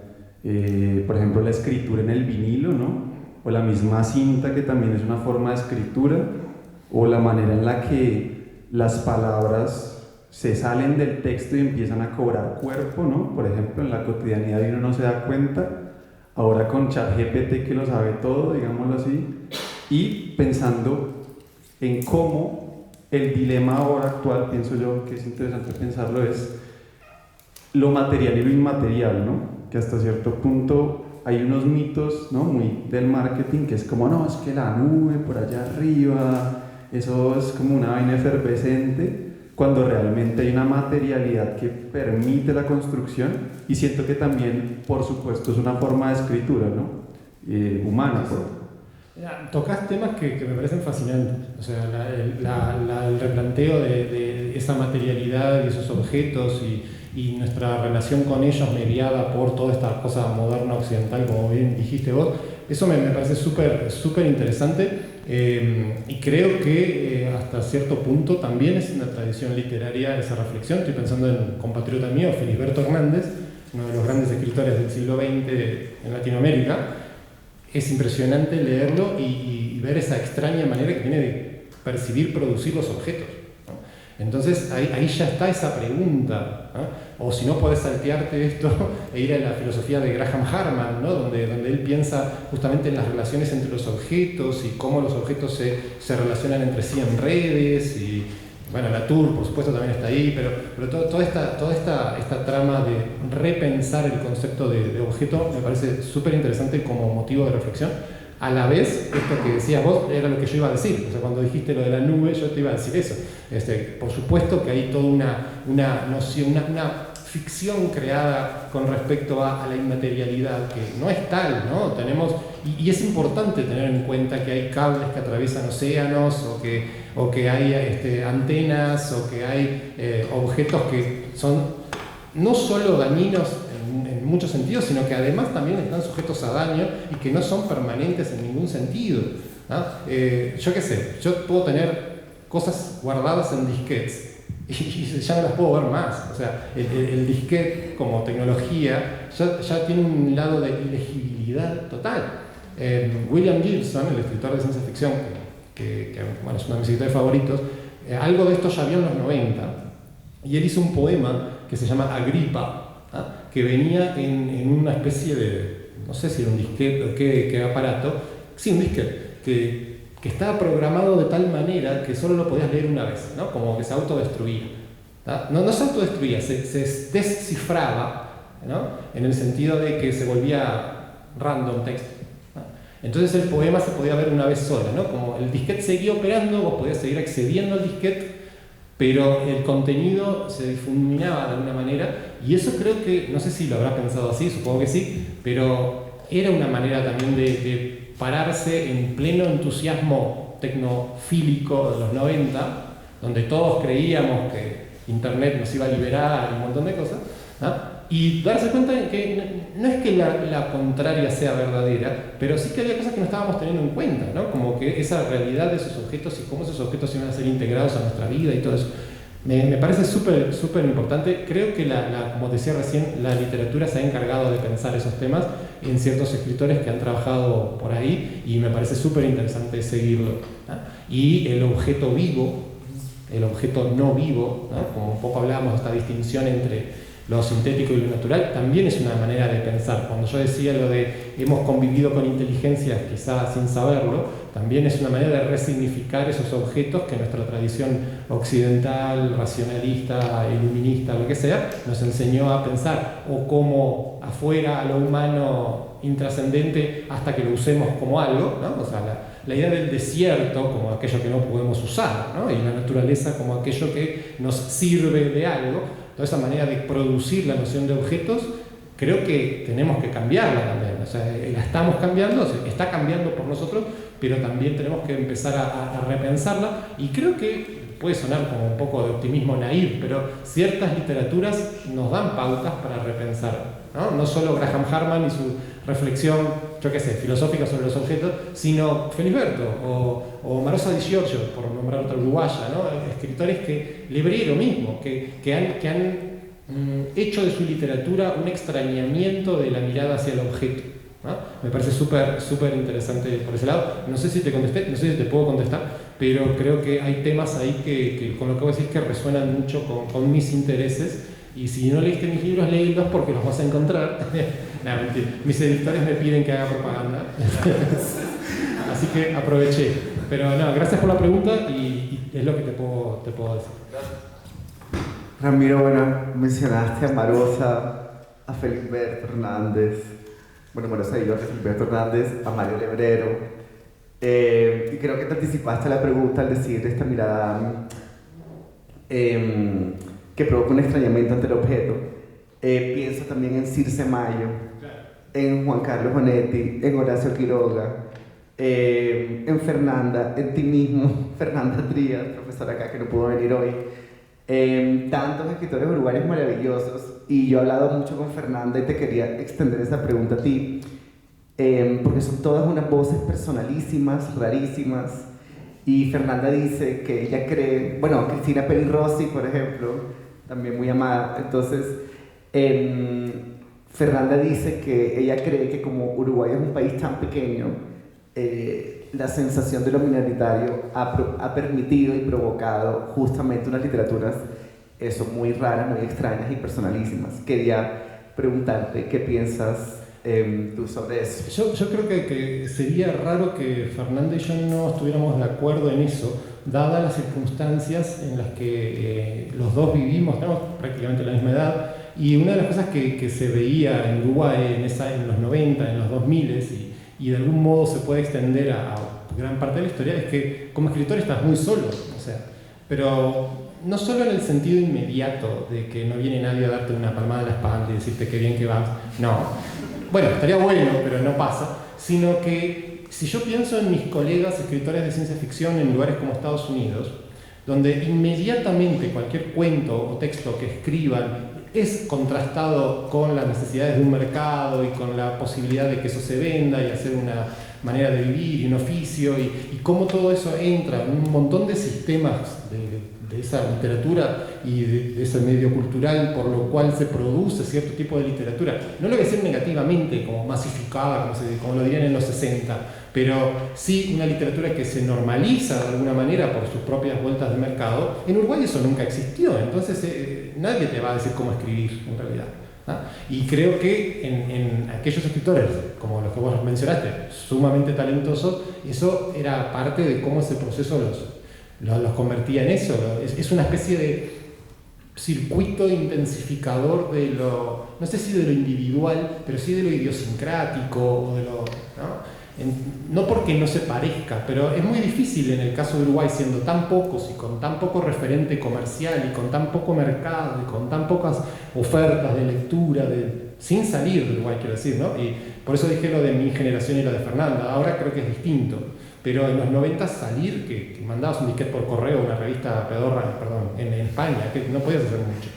[SPEAKER 7] por ejemplo la escritura en el vinilo, ¿no? O la misma cinta, que también es una forma de escritura, o la manera en la que las palabras se salen del texto y empiezan a cobrar cuerpo, ¿no? Por ejemplo, en la cotidianidad y uno no se da cuenta, ahora con ChatGPT que lo sabe todo, digámoslo así, y pensando en cómo el dilema ahora actual, pienso yo que es interesante pensarlo, es lo material y lo inmaterial, ¿no? Que hasta cierto punto hay unos mitos, ¿no? Muy del marketing, que es como, no, es que la nube por allá arriba, eso es como una vaina efervescente, cuando realmente hay una materialidad que permite la construcción, y siento que también, por supuesto, es una forma de escritura, ¿no? Humana.
[SPEAKER 3] Tocas temas que me parecen fascinantes, o sea, el replanteo de esa materialidad y esos objetos y nuestra relación con ellos mediada por toda esta cosa moderna occidental, como bien dijiste vos, eso me parece súper interesante, y creo que hasta cierto punto también es una tradición literaria esa reflexión. Estoy pensando en un compatriota mío, Filiberto Hernández, uno de los grandes escritores del siglo XX en Latinoamérica. Es impresionante leerlo y ver esa extraña manera que tiene de percibir, producir los objetos, ¿no? Entonces ahí ya está esa pregunta, ¿no? O si no, podés saltearte esto e ir a la filosofía de Graham Harman, ¿no? donde él piensa justamente en las relaciones entre los objetos y cómo los objetos se relacionan entre sí en redes. Y bueno, Latour, por supuesto, también está ahí, pero toda esta trama de repensar el concepto de objeto me parece súper interesante como motivo de reflexión. A la vez, esto que decías vos era lo que yo iba a decir. O sea, cuando dijiste lo de la nube, yo te iba a decir eso. Por supuesto que hay toda una noción, una ficción creada con respecto a la inmaterialidad, que no es tal, ¿no? Y es importante tener en cuenta que hay cables que atraviesan océanos, o que hay antenas, o que hay objetos que son no solo dañinos en muchos sentidos, sino que además también están sujetos a daño y que no son permanentes en ningún sentido, ¿no? Yo qué sé, yo puedo tener cosas guardadas en disquetes y ya no las puedo ver más. O sea, el disquete como tecnología ya tiene un lado de ilegibilidad total. William Gibson, el escritor de ciencia ficción, que bueno, es uno de mis escritores favoritos, algo de esto ya vio en los 90, y él hizo un poema que se llama Agripa, que venía en una especie de, no sé si era un disquete o qué aparato, sí, un disquete, que estaba programado de tal manera que solo lo podías leer una vez, ¿no? Como que se autodestruía. No se autodestruía, se descifraba, ¿no? En el sentido de que se volvía random text, ¿no? Entonces el poema se podía ver una vez sola, ¿no? Como el disquete seguía operando, vos podías seguir accediendo al disquete, pero el contenido se difuminaba de alguna manera, y eso creo que, no sé si lo habrás pensado así, supongo que sí, pero era una manera también de pararse en pleno entusiasmo tecnofílico de los 90, donde todos creíamos que Internet nos iba a liberar un montón de cosas, ¿no? Y darse cuenta de que no es que la contraria sea verdadera, pero sí que había cosas que no estábamos teniendo en cuenta, ¿no? Como que esa realidad de esos objetos y cómo esos objetos iban a ser integrados a nuestra vida y todo eso. Me parece súper importante. Creo que, como decía recién, la literatura se ha encargado de pensar esos temas en ciertos escritores que han trabajado por ahí, y me parece súper interesante seguirlo, ¿no? Y el objeto vivo, el objeto no vivo, ¿no? Como un poco hablábamos de esta distinción entre lo sintético y lo natural, también es una manera de pensar. Cuando yo decía lo de hemos convivido con inteligencias quizás sin saberlo, también es una manera de resignificar esos objetos que nuestra tradición occidental, racionalista, iluminista, lo que sea, nos enseñó a pensar o como afuera a lo humano intrascendente hasta que lo usemos como algo, ¿no? O sea, la idea del desierto como aquello que no podemos usar, ¿no? Y la naturaleza como aquello que nos sirve de algo. Toda esa manera de producir la noción de objetos, creo que tenemos que cambiarla también. O sea, la estamos cambiando, o sea, está cambiando por nosotros, pero también tenemos que empezar a repensarla. Y creo que puede sonar como un poco de optimismo naif, pero ciertas literaturas nos dan pautas para repensar, ¿no? No solo Graham Harman y su reflexión, yo qué sé, filosófica sobre los objetos, sino Felisberto o Marosa Di Giorgio, por nombrar otra uruguaya, ¿no? Escritores que, Lebrero mismo, que han hecho de su literatura un extrañamiento de la mirada hacia el objeto, ¿no? Me parece súper interesante por ese lado. No sé si te contesté, no sé si te puedo contestar, pero creo que hay temas ahí que con lo que voy a decir que resuenan mucho con mis intereses. Y si no leíste mis libros, léelos porque los vas a encontrar. No, mentira. Mis editores me piden que haga propaganda. Así que aproveché. Pero no, gracias por la pregunta y es lo que te puedo decir.
[SPEAKER 1] Ramiro, bueno, mencionaste a Marosa, a Felisberto Hernández, bueno, Marosa y yo, a Felisberto Hernández, a Mario Lebrero. Y creo que te anticipaste a la pregunta al decir esta mirada que provoca un extrañamiento ante el objeto. Pienso también en Circe Mayo, en Juan Carlos Bonetti, en Horacio Quiroga, en Fernanda, en ti mismo, Fernanda Trías, profesora acá que no pudo venir hoy. Tantos escritores uruguayos maravillosos, y yo he hablado mucho con Fernanda y te quería extender esa pregunta a ti, porque son todas unas voces personalísimas, rarísimas. Y Fernanda dice que ella cree, bueno, Cristina Peri Rossi, por ejemplo, también muy amada. Entonces, Fernanda dice que ella cree que como Uruguay es un país tan pequeño, la sensación de lo minoritario ha permitido y provocado justamente unas literaturas muy raras, muy extrañas y personalísimas. Quería preguntarte qué piensas tú sobre eso.
[SPEAKER 3] Yo creo que sería raro que Fernanda y yo no estuviéramos de acuerdo en eso, dadas las circunstancias en las que los dos vivimos, tenemos prácticamente la misma edad, y una de las cosas que se veía en Uruguay en los 90, en los 2000 y de algún modo se puede extender a gran parte de la historia, es que como escritor estás muy solo, o sea, pero no solo en el sentido inmediato de que no viene nadie a darte una palmada en la espalda y decirte qué bien que vas, no, bueno, estaría bueno, pero no pasa, sino que si yo pienso en mis colegas escritores de ciencia ficción en lugares como Estados Unidos, donde inmediatamente cualquier cuento o texto que escriban es contrastado con las necesidades de un mercado y con la posibilidad de que eso se venda y hacer una manera de vivir y un oficio y cómo todo eso entra en un montón de sistemas de esa literatura y de ese medio cultural por lo cual se produce cierto tipo de literatura. No lo voy a decir negativamente, como masificada, como lo dirían en los 60, pero sí una literatura que se normaliza de alguna manera por sus propias vueltas de mercado. En Uruguay eso nunca existió, entonces nadie te va a decir cómo escribir en realidad, ¿no? Y creo que en aquellos escritores, como los que vos mencionaste, sumamente talentosos, eso era parte de cómo ese proceso los convertía en eso. Es una especie de circuito intensificador de lo, no sé si de lo individual, pero sí de lo idiosincrático o de lo, ¿no? No porque no se parezca, pero es muy difícil en el caso de Uruguay, siendo tan pocos y con tan poco referente comercial y con tan poco mercado y con tan pocas ofertas de lectura, sin salir de Uruguay, quiero decir, ¿no? Y por eso dije lo de mi generación y lo de Fernanda. Ahora creo que es distinto, pero en los 90 salir, que mandabas un disquete por correo, una revista pedorra, perdón, en España, que no podías hacer mucho.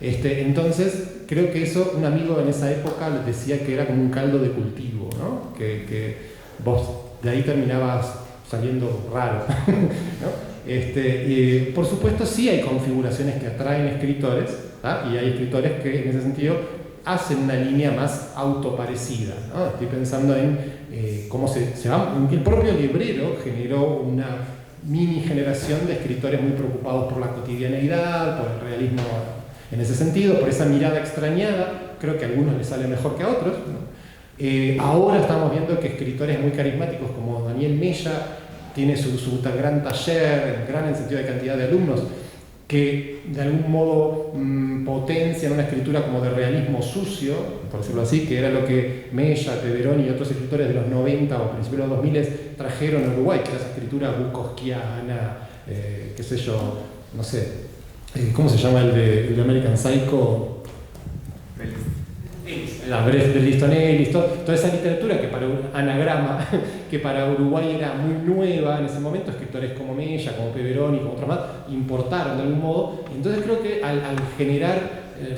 [SPEAKER 3] Entonces, creo que eso, un amigo en esa época les decía que era como un caldo de cultivo, ¿no? Que vos de ahí terminabas saliendo raro, ¿no? Y por supuesto sí hay configuraciones que atraen escritores, ¿tá? Y hay escritores que en ese sentido hacen una línea más autoparecida, ¿no? Estoy pensando en cómo se va, el propio Lebrero generó una mini generación de escritores muy preocupados por la cotidianeidad, por el realismo en ese sentido, por esa mirada extrañada. Creo que a algunos les sale mejor que a otros, ¿no? Ahora estamos viendo que escritores muy carismáticos como Daniel Mella tiene su gran taller, gran en el sentido de cantidad de alumnos, que de algún modo potencian una escritura como de realismo sucio, por decirlo así, que era lo que Mella, Peveroni y otros escritores de los 90 o principios de los 2000 trajeron a Uruguay, que era esa escritura bukowskiana, qué sé yo, no sé, ¿cómo se llama el de American Psycho? La Brest de Liston Ellis, toda esa literatura que para Anagrama, que para Uruguay era muy nueva en ese momento, escritores como Mella, como Peveroni, como otros más, importaron de algún modo. Entonces creo que al generar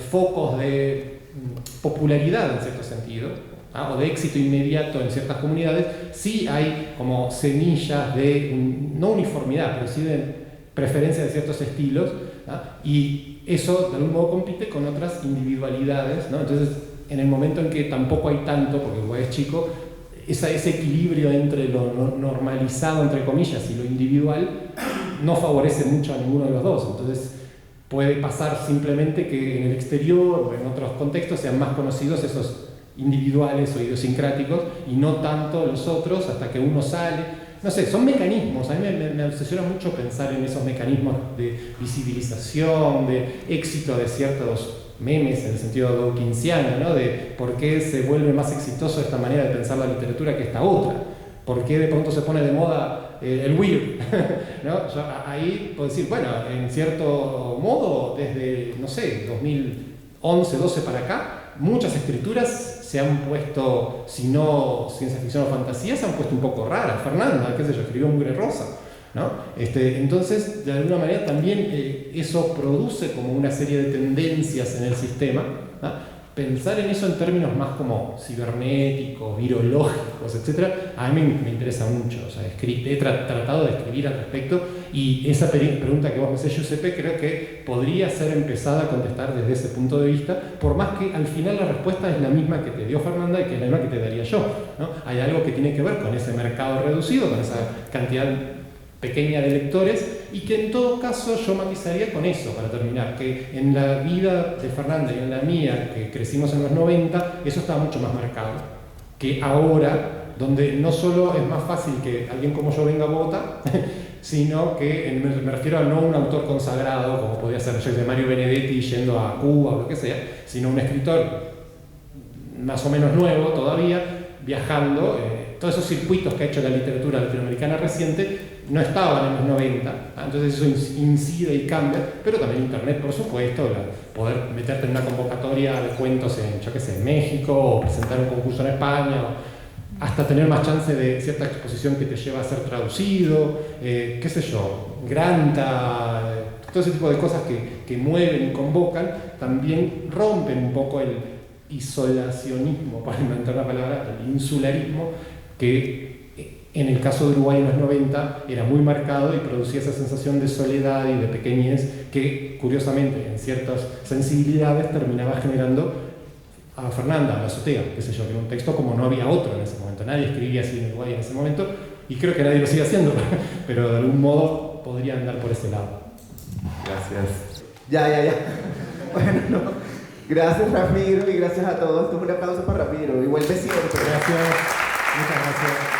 [SPEAKER 3] focos de popularidad en cierto sentido, o de éxito inmediato en ciertas comunidades, sí hay como semillas de, no uniformidad, pero sí de preferencia de ciertos estilos, y eso de algún modo compite con otras individualidades, ¿no? Entonces, en el momento en que tampoco hay tanto, porque Uruguay es chico, ese equilibrio entre lo normalizado, entre comillas, y lo individual, no favorece mucho a ninguno de los dos. Entonces, puede pasar simplemente que en el exterior o en otros contextos sean más conocidos esos individuales o idiosincráticos y no tanto los otros hasta que uno sale. No sé, son mecanismos. A mí me obsesiona mucho pensar en esos mecanismos de visibilización, de éxito de ciertos memes en el sentido dawkinsiano, ¿no? De por qué se vuelve más exitoso esta manera de pensar la literatura que esta otra, por qué de pronto se pone de moda el weird, ¿no? Yo ahí puedo decir, bueno, en cierto modo, desde, no sé, 2011, 12 para acá, muchas escrituras se han puesto, si no ciencia ficción o fantasía, se han puesto un poco raras. Fernanda, qué sé yo, escribió Mugre Rosa, ¿no? Entonces, de alguna manera también eso produce como una serie de tendencias en el sistema, ¿no? Pensar en eso en términos más como cibernéticos, virológicos, etc., a mí me interesa mucho. O sea, he tratado de escribir al respecto y esa pregunta que vos me haces, Giuseppe, creo que podría ser empezada a contestar desde ese punto de vista, por más que al final la respuesta es la misma que te dio Fernanda y que es la misma que te daría yo, ¿no? Hay algo que tiene que ver con ese mercado reducido, con esa cantidad pequeña de lectores, y que en todo caso yo matizaría con eso, para terminar, que en la vida de Fernanda y en la mía, que crecimos en los 90, eso estaba mucho más marcado que ahora, donde no solo es más fácil que alguien como yo venga a Bogotá, sino que me refiero a no un autor consagrado, como podría ser yo de Mario Benedetti yendo a Cuba o lo que sea, sino un escritor más o menos nuevo todavía, viajando. Todos esos circuitos que ha hecho la literatura latinoamericana reciente no estaban en los 90, entonces eso incide y cambia, pero también Internet, por supuesto, poder meterte en una convocatoria de cuentos en, yo qué sé, en México, o presentar un concurso en España, o hasta tener más chance de cierta exposición que te lleva a ser traducido, qué sé yo, Granta, todo ese tipo de cosas que mueven y convocan, también rompen un poco el isolacionismo, para inventar una palabra, el insularismo, que en el caso de Uruguay en los 90 era muy marcado y producía esa sensación de soledad y de pequeñez que, curiosamente, en ciertas sensibilidades terminaba generando a Fernanda, a La Azotea, qué sé yo, que era un texto como no había otro en ese momento. Nadie escribía así en Uruguay en ese momento y creo que nadie lo sigue haciendo, pero de algún modo podría andar por ese lado.
[SPEAKER 1] Gracias. Ya. Bueno, no. Gracias, Ramiro, y gracias a todos. Esto es un aplauso para Ramiro y vuelve siempre.
[SPEAKER 3] Gracias. Muchas gracias.